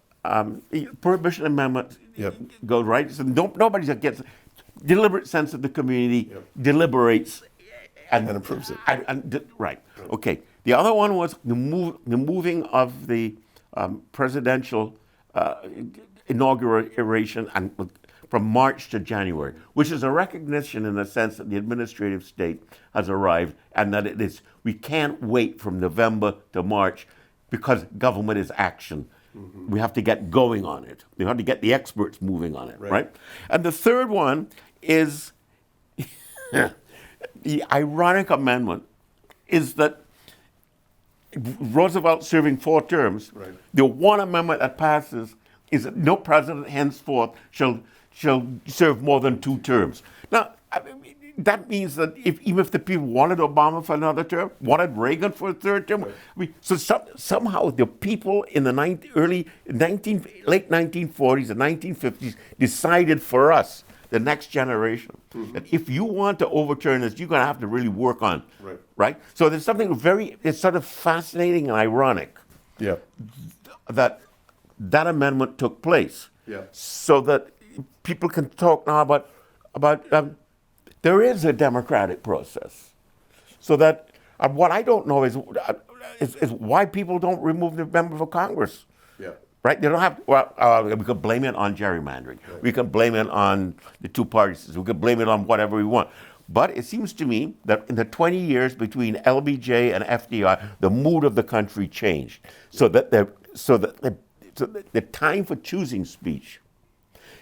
Speaker 2: Prohibition Amendment goes right. So nobody gets deliberate sense of the community, deliberates, and approves it. Right. Okay. The other one was the moving of the presidential inauguration and from March to January, which is a recognition in the sense that the administrative state has arrived, and that we can't wait from November to March because government is action. We have to get going on it. We have to get the experts moving on it, right? And the third one is the ironic amendment is that Roosevelt serving 4 terms, the one amendment that passes is that no president henceforth shall serve more than 2 terms. Now, that means that even if the people wanted Obama for another term, wanted Reagan for a 3rd term, so somehow the people in the late 1940s and 1950s decided for us, the next generation, that if you want to overturn this, you're going to have to really work on, right? So there's something it's sort of fascinating and ironic that amendment took place, so that people can talk now about there is a democratic process. So that what I don't know is why people don't remove the members of Congress. Right? They don't have. We could blame it on gerrymandering. We can blame it on the 2 parties. We could blame it on whatever we want. But it seems to me that in the 20 years between LBJ and FDR, the mood of the country changed. So that the time for choosing speech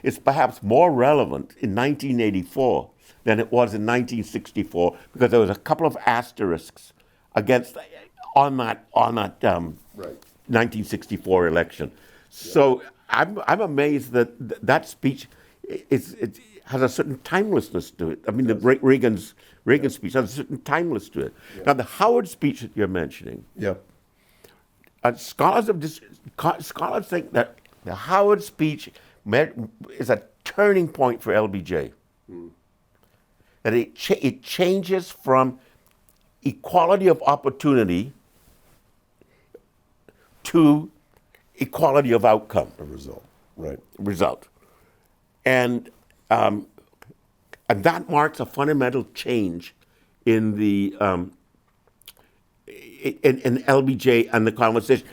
Speaker 2: is perhaps more relevant in 1984 than it was in 1964, because there was a couple of asterisks on that 1964 election. So I'm amazed that speech it has a certain timelessness to it. I mean, Reagan's speech has a certain timelessness to it. Now, the Howard speech that you're mentioning, scholars think that the Howard speech is a turning point for LBJ. That it changes from equality of opportunity to equality of outcome.
Speaker 1: A result,
Speaker 2: Result. And that marks a fundamental change in the in LBJ and the conversation.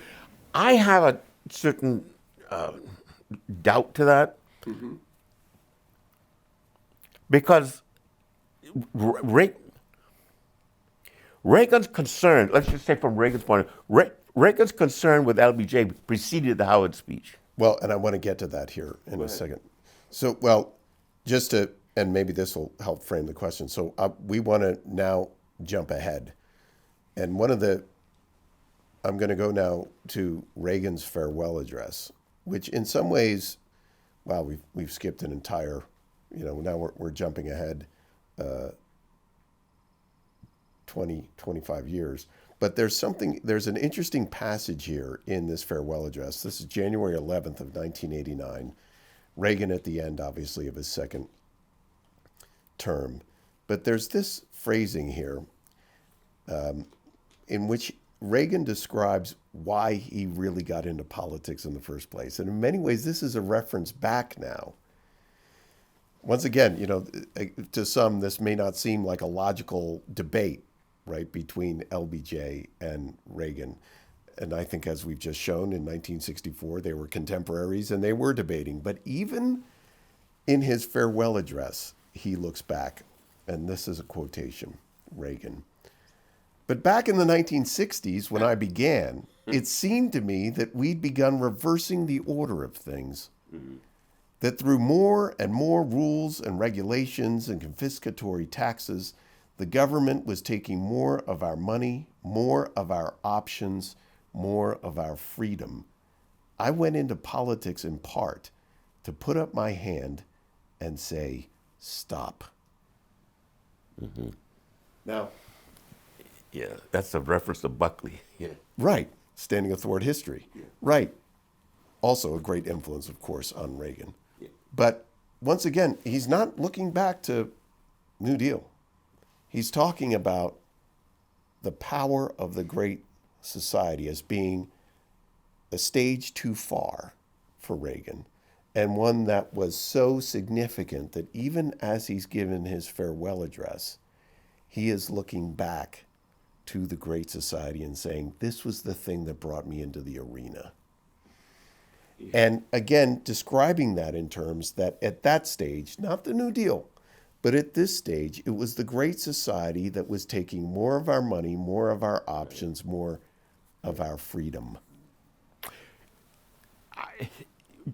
Speaker 2: I have a certain doubt to that, because Reagan's concern, let's just say from Reagan's point of view, Reagan's concern with LBJ preceded the Howard speech.
Speaker 1: Well, and I want to get to that here in a second. So, well, just to, and maybe this will help frame the question. So we want to now jump ahead. And I'm going to go now to Reagan's farewell address, which in some ways, wow, we've skipped an entire, now we're jumping ahead 25 years. But there's an interesting passage here in this farewell address. This is January 11th of 1989. Reagan at the end, obviously, of his second term. But there's this phrasing here in which Reagan describes why he really got into politics in the first place. And in many ways, this is a reference back now. Once again, to some, this may not seem like a logical debate, right, between LBJ and Reagan. And I think, as we've just shown, in 1964, they were contemporaries and they were debating. But even in his farewell address, he looks back, and this is a quotation, Reagan. But back in the 1960s, when I began, it seemed to me that we'd begun reversing the order of things, that through more and more rules and regulations and confiscatory taxes, the government was taking more of our money, more of our options, more of our freedom. I went into politics in part to put up my hand and say, stop. Now,
Speaker 2: yeah, that's a reference to Buckley. Yeah.
Speaker 1: Right, standing athwart history. Yeah. Right. Also a great influence, of course, on Reagan. Yeah. But once again, he's not looking back to New Deal. He's talking about the power of the Great Society as being a stage too far for Reagan, and one that was so significant that even as he's given his farewell address, he is looking back to the Great Society and saying, this was the thing that brought me into the arena. Yeah. And again, describing that in terms that at that stage, not the New Deal, but at this stage, it was the Great Society that was taking more of our money, more of our options, more of our freedom.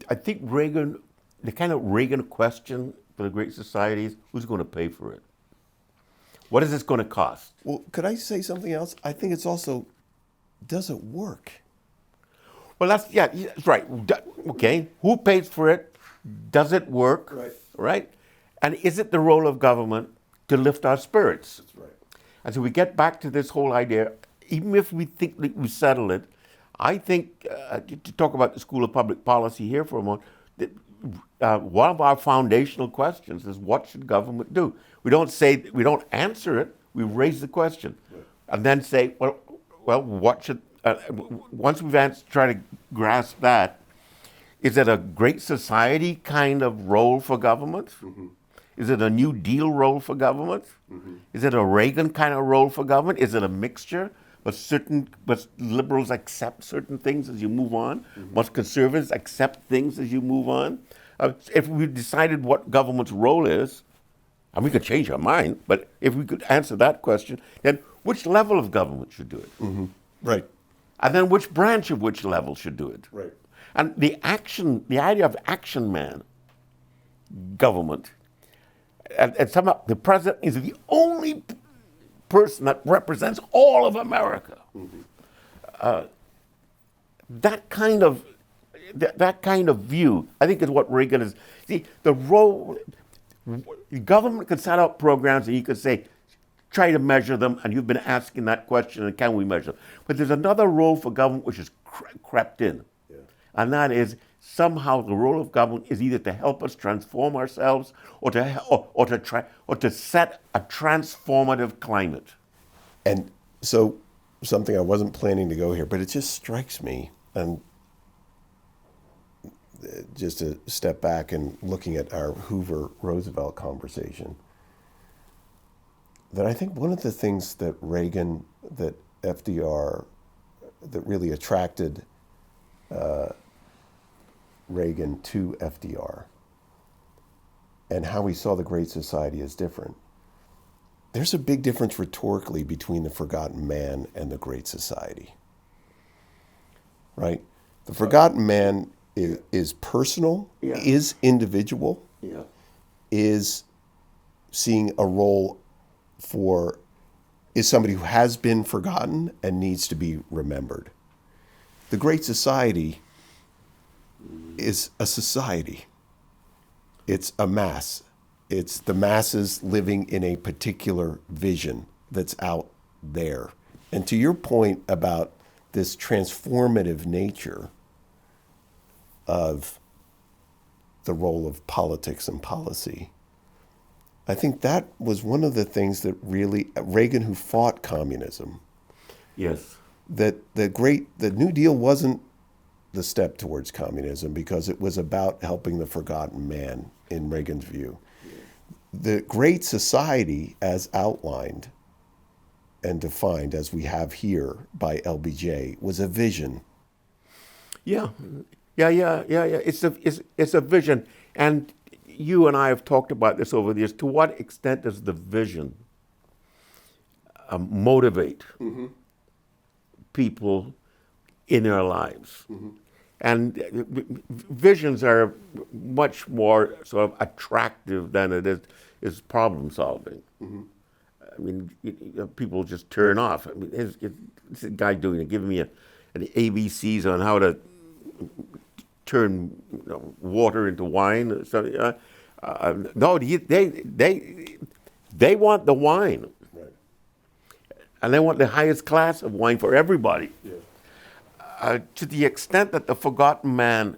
Speaker 2: I think Reagan, the kind of Reagan question for the Great Society is, who's going to pay for it? What is this going to cost?
Speaker 1: Well, could I say something else? I think it's also, does it work?
Speaker 2: Well, that's right. Okay, who pays for it? Does it work? Right? And is it the role of government to lift our spirits?
Speaker 1: That's right.
Speaker 2: And so we get back to this whole idea, even if we think that we settle it, I think, to talk about the School of Public Policy here for a moment, that one of our foundational questions is, what should government do? We don't answer it, we raise the question. Right. And then say, well, what should, once we've try to grasp that, is it a Great Society kind of role for government? Mm-hmm. Is it a New Deal role for government? Mm-hmm. Is it a Reagan kind of role for government? Is it a mixture? But liberals accept certain things as you move on. Mm-hmm. Must conservatives accept things as you move on? If we decided what government's role is, and we could change our mind, but if we could answer that question, then which level of government should do it?
Speaker 1: Mm-hmm. Right.
Speaker 2: And then which branch of which level should do it?
Speaker 1: Right.
Speaker 2: And the idea of action man government, and somehow the president is the only person that represents all of America. Mm-hmm. That kind of view, I think, is what Reagan is. See, the role, government could set out programs and you could say, try to measure them, and you've been asking that question, and can we measure them? But there's another role for government which has crept in, and that is somehow the role of government is either to help us transform ourselves or to set a transformative climate.
Speaker 1: And so, something I wasn't planning to go here, but it just strikes me, and just to step back and looking at our Hoover-Roosevelt conversation, that I think one of the things that Reagan, that FDR, that really attracted Reagan to FDR and how he saw the Great Society as different there's a big difference rhetorically between the forgotten man and the Great Society. Right? The forgotten man is personal,
Speaker 2: Yeah.
Speaker 1: is individual,
Speaker 2: Yeah.
Speaker 1: is seeing a role for, is somebody who has been forgotten and needs to be remembered. The Great Society is a society. It's a mass. It's the masses living in a particular vision that's out there. And to your point about this transformative nature of the role of politics and policy, I think that was one of the things that really, Reagan, who fought communism,
Speaker 2: Yes.
Speaker 1: that the New Deal wasn't the step towards communism because it was about helping the forgotten man, in Reagan's view. The Great Society, as outlined and defined as we have here by LBJ, was a vision.
Speaker 2: Yeah. It's a vision, and you and I have talked about this over the years. To what extent does the vision motivate people in their lives? And visions are much more sort of attractive than it is problem solving. I mean, people just turn off. I mean, it's a guy giving me an ABCs on how to turn water into wine. So, no, they want the wine,
Speaker 1: Right.
Speaker 2: and they want the highest class of wine for everybody.
Speaker 1: Yeah.
Speaker 2: To the extent that the forgotten man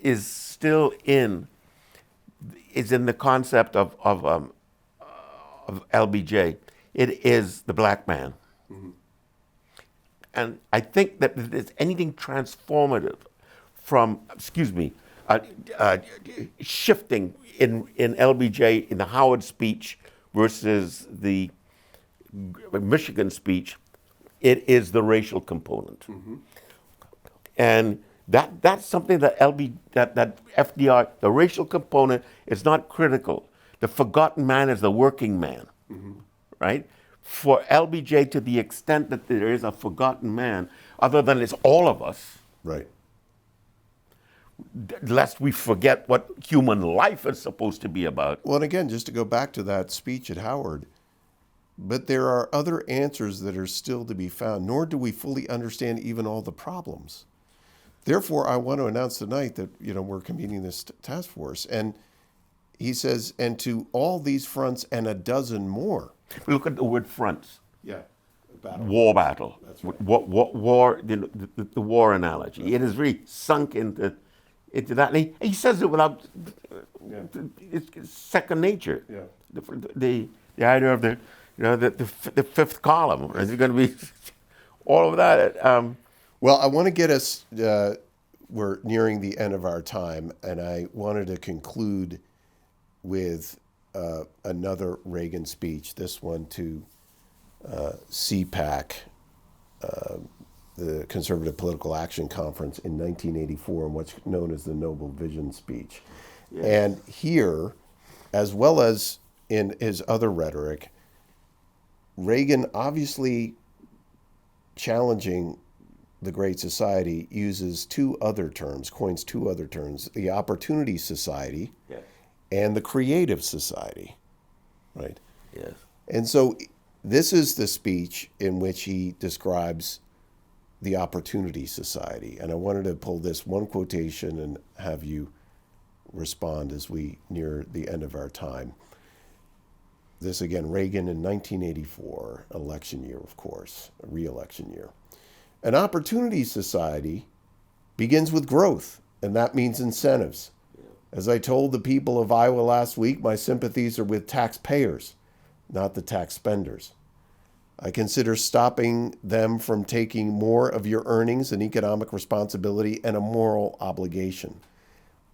Speaker 2: is still in the concept of LBJ, it is the black man. And I think that if there's anything transformative from, shifting in LBJ, in the Howard speech versus the Michigan speech, it is the racial component. And that's something that that FDR, the racial component, is not critical. The forgotten man is the working man, right? For LBJ, to the extent that there is a forgotten man, other than it's all of us,
Speaker 1: Right.
Speaker 2: lest we forget what human life is supposed to be about.
Speaker 1: Well, and again, just to go back to that speech at Howard, but there are other answers that are still to be found, nor do we fully understand even all the problems. Therefore, I want to announce tonight that, we're convening this task force. And he says, and to all these fronts and a dozen more.
Speaker 2: Look at the word fronts.
Speaker 1: Yeah.
Speaker 2: War battle.
Speaker 1: That's right.
Speaker 2: War, the war analogy. It is really sunk into that. And he says it without, it's second nature.
Speaker 1: Yeah.
Speaker 2: The idea of the fifth column. Is it going to be all of that?
Speaker 1: Well, I want to get us, we're nearing the end of our time, and I wanted to conclude with another Reagan speech, this one to CPAC, the Conservative Political Action Conference in 1984, and what's known as the Noble Vision speech. Yes. And here, as well as in his other rhetoric, Reagan, obviously challenging the Great Society, uses coins two other terms, the Opportunity Society,
Speaker 2: Yes.
Speaker 1: and the Creative Society, right?
Speaker 2: Yes.
Speaker 1: And so this is the speech in which he describes the Opportunity Society. And I wanted to pull this one quotation and have you respond as we near the end of our time. This again, Reagan in 1984, election year, of course, a re-election year. An Opportunity Society begins with growth, and that means incentives. As I told the people of Iowa last week, my sympathies are with taxpayers, not the tax spenders. I consider stopping them from taking more of your earnings an economic responsibility and a moral obligation.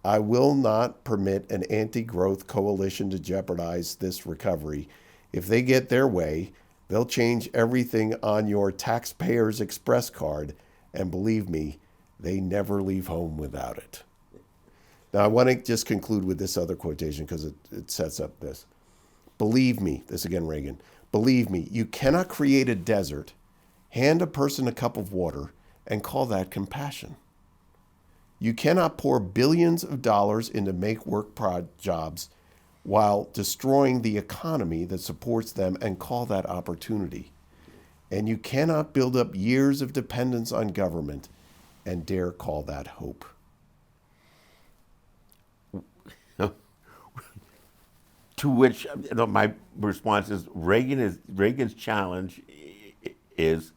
Speaker 1: I will not permit an anti-growth coalition to jeopardize this recovery. If they get their way, they'll change everything on your taxpayer's express card, and believe me, they never leave home without it. Now, I want to just conclude with this other quotation because it sets up this. Believe me, this again, Reagan, believe me, you cannot create a desert, hand a person a cup of water, and call that compassion. You cannot pour billions of dollars into make-work jobs while destroying the economy that supports them and call that opportunity. And you cannot build up years of dependence on government and dare call that hope.
Speaker 2: To which my response is Reagan's challenge is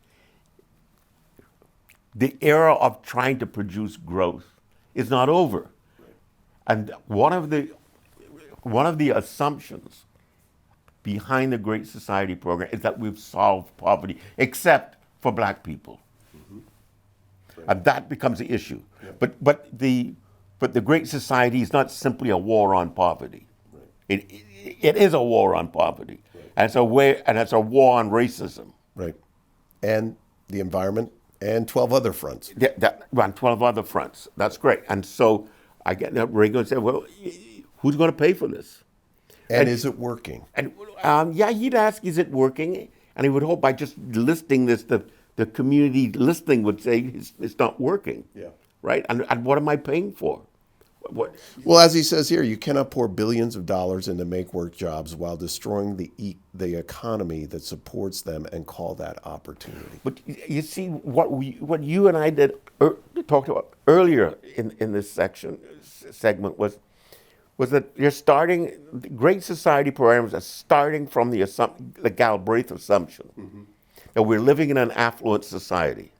Speaker 2: the era of trying to produce growth is not over. And one of the assumptions behind the Great Society program is that we've solved poverty, except for black people. Right. And that becomes the issue. Yeah. But the Great Society is not simply a war on poverty. Right. It is a war on poverty. Right. And it's a war on racism.
Speaker 1: Right. And the environment and 12 other fronts.
Speaker 2: On 12 other fronts. That's great. And so I get that Reagan said, well, who's going to pay for this?
Speaker 1: And is it working?
Speaker 2: And he'd ask, is it working? And he would hope by just listing this, the community listening would say it's not working. Yeah. Right? And what am I paying for? What?
Speaker 1: Well, as he says here, you cannot pour billions of dollars into make-work jobs while destroying the economy that supports them and call that opportunity.
Speaker 2: But you see, what you and I talked about earlier in this segment was that you're starting, the Great Society programs are starting from the Galbraith assumption that we're living in an affluent society.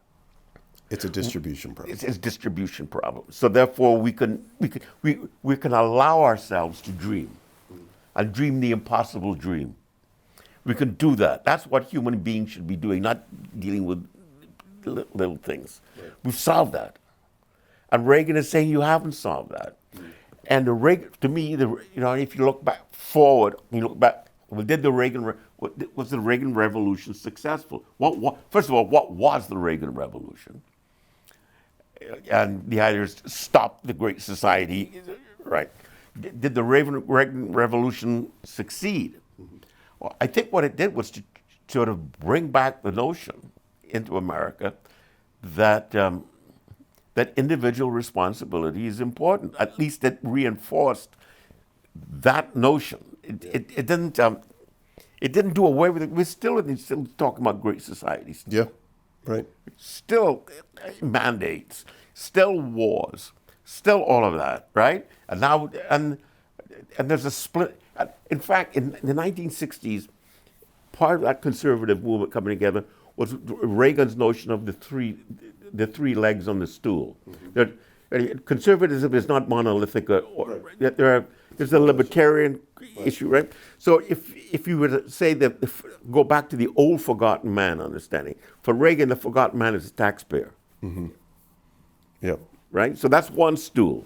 Speaker 1: It's a distribution problem.
Speaker 2: It's a distribution problem. So therefore, we can allow ourselves to dream, and dream the impossible dream. We can do that. That's what human beings should be doing, not dealing with little things. Right. We've solved that, and Reagan is saying you haven't solved that. And to me, if you look back forward, was the Reagan Revolution successful? First of all, what was the Reagan Revolution? And the idea is to stop the Great Society, right? Did the Reagan Revolution succeed? Well, I think what it did was to sort of bring back the notion into America that that individual responsibility is important. At least it reinforced that notion. It didn't do away with it. We're still talking about great societies.
Speaker 1: Yeah, right.
Speaker 2: Still mandates, still wars, still all of that, right? And now, and there's a split. In fact, in the 1960s, part of that conservative movement coming together was Reagan's notion of the three legs on the stool. That conservatism is not monolithic. There's a libertarian issue, right? So if you were to say that, go back to the old forgotten man understanding, for Reagan, the forgotten man is the taxpayer.
Speaker 1: Mm-hmm. Yep.
Speaker 2: Right? So that's one stool.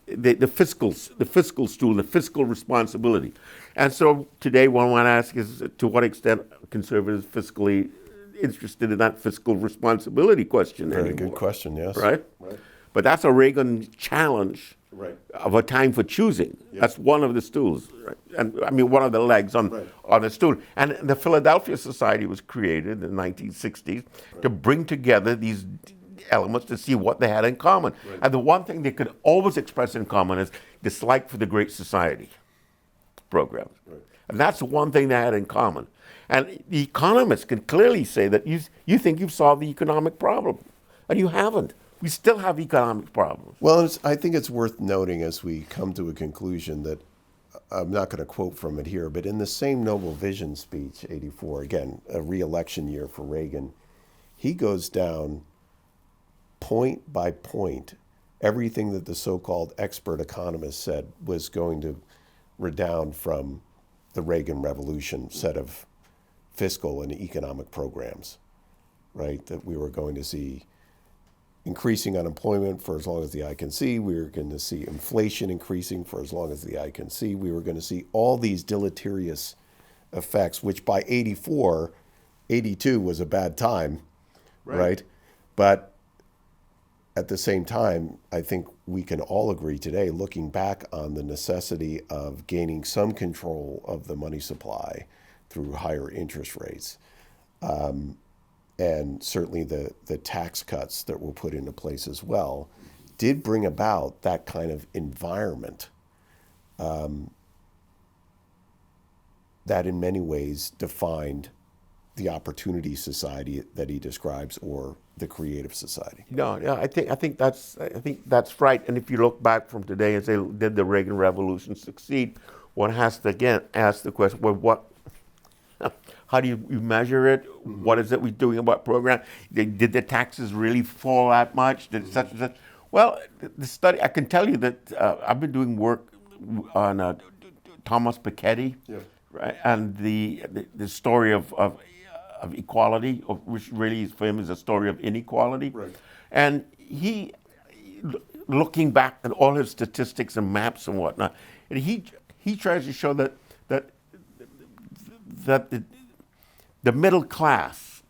Speaker 2: The fiscal stool, the fiscal responsibility. And so today one might ask is to what extent conservatives fiscally interested in that fiscal responsibility question
Speaker 1: Very
Speaker 2: anymore.
Speaker 1: good question, yes.
Speaker 2: Right? But that's a Reagan challenge of a time for choosing. Yep. That's one of the stools, right? And I mean one of the legs on the stool. And the Philadelphia Society was created in the 1960s to bring together these elements to see what they had in common. Right. And the one thing they could always express in common is dislike for the Great Society programs. Right. And that's the one thing they had in common. And the economists can clearly say that you think you've solved the economic problem, and you haven't. We still have economic problems.
Speaker 1: Well, I think it's worth noting as we come to a conclusion that, I'm not going to quote from it here, but in the same Noble Vision speech, 84, again, a re-election year for Reagan, he goes down point by point everything that the so-called expert economists said was going to redound from the Reagan Revolution set of fiscal and economic programs, right? That we were going to see increasing unemployment for as long as the eye can see. We were going to see inflation increasing for as long as the eye can see. We were going to see all these deleterious effects, which by 84, 82 was a bad time, right? But at the same time, I think we can all agree today, looking back on the necessity of gaining some control of the money supply through higher interest rates, and certainly the tax cuts that were put into place as well, did bring about that kind of environment that in many ways defined the opportunity society that he describes, or the creative society.
Speaker 2: No, yeah, I think that's right. And if you look back from today and say, did the Reagan Revolution succeed? One has to again ask the question: well, what? How do you measure it? Mm-hmm. What is it we're doing about program? Did the taxes really fall that much? Did such and such? Well, the study, I can tell you that I've been doing work on Thomas Piketty, yeah, right, and the story of equality, which really for him is a story of inequality. Right. And he, looking back at all his statistics and maps and whatnot, and he tries to show that the middle class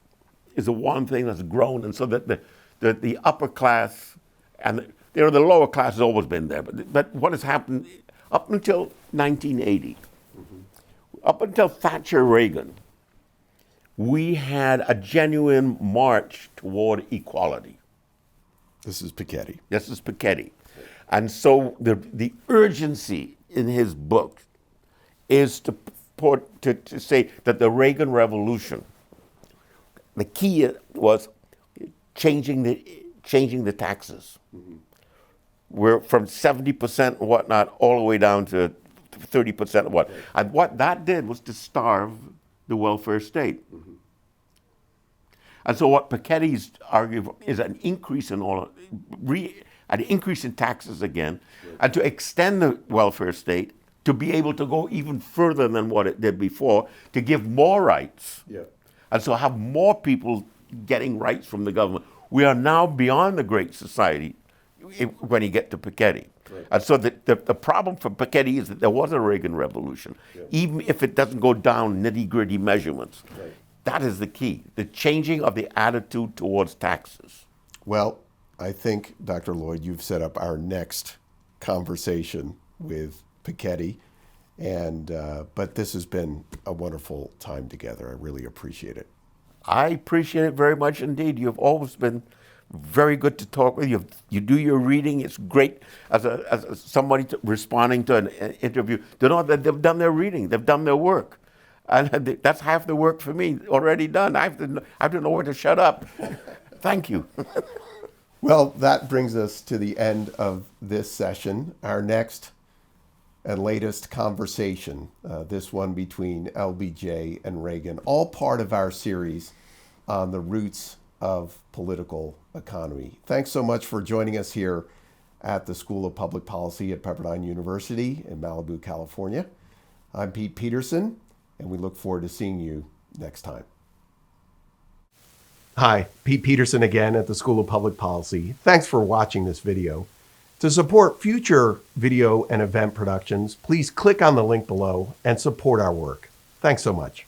Speaker 2: is the one thing that's grown, and so that the upper class and the lower class has always been there. But what has happened up until 1980, mm-hmm, up until Thatcher Reagan, we had a genuine march toward equality.
Speaker 1: This is Piketty.
Speaker 2: This is Piketty. And so the urgency in his book is to say that the Reagan Revolution, the key was changing the taxes. Mm-hmm. We're from 70% and whatnot all the way down to 30% of what. Right. And what that did was to starve the welfare state. Mm-hmm. And so what Piketty's arguing is an increase in an increase in taxes again, right, and to extend the welfare state to be able to go even further than what it did before, to give more rights. Yeah. And so have more people getting rights from the government. We are now beyond the Great Society when you get to Piketty. Right. And so the problem for Piketty is that there was a Reagan Revolution, yeah, even if it doesn't go down nitty-gritty measurements. Right. That is the key, the changing of the attitude towards taxes.
Speaker 1: Well, I think, Dr. Lloyd, you've set up our next conversation with Piketty, but this has been a wonderful time together. I really appreciate it.
Speaker 2: I appreciate it very much indeed. You've always been very good to talk with. You do your reading. It's great as somebody responding to an interview to know that they've done their reading, they've done their work. And that's half the work for me already done. I have to know where to shut up. Thank you.
Speaker 1: Well, that brings us to the end of this session. Our next and latest conversation, this one between LBJ and Reagan, all part of our series on the roots of political economy. Thanks so much for joining us here at the School of Public Policy at Pepperdine University in Malibu, California. I'm Pete Peterson, and we look forward to seeing you next time. Hi, Pete Peterson again at the School of Public Policy. Thanks for watching this video. To support future video and event productions, please click on the link below and support our work. Thanks so much.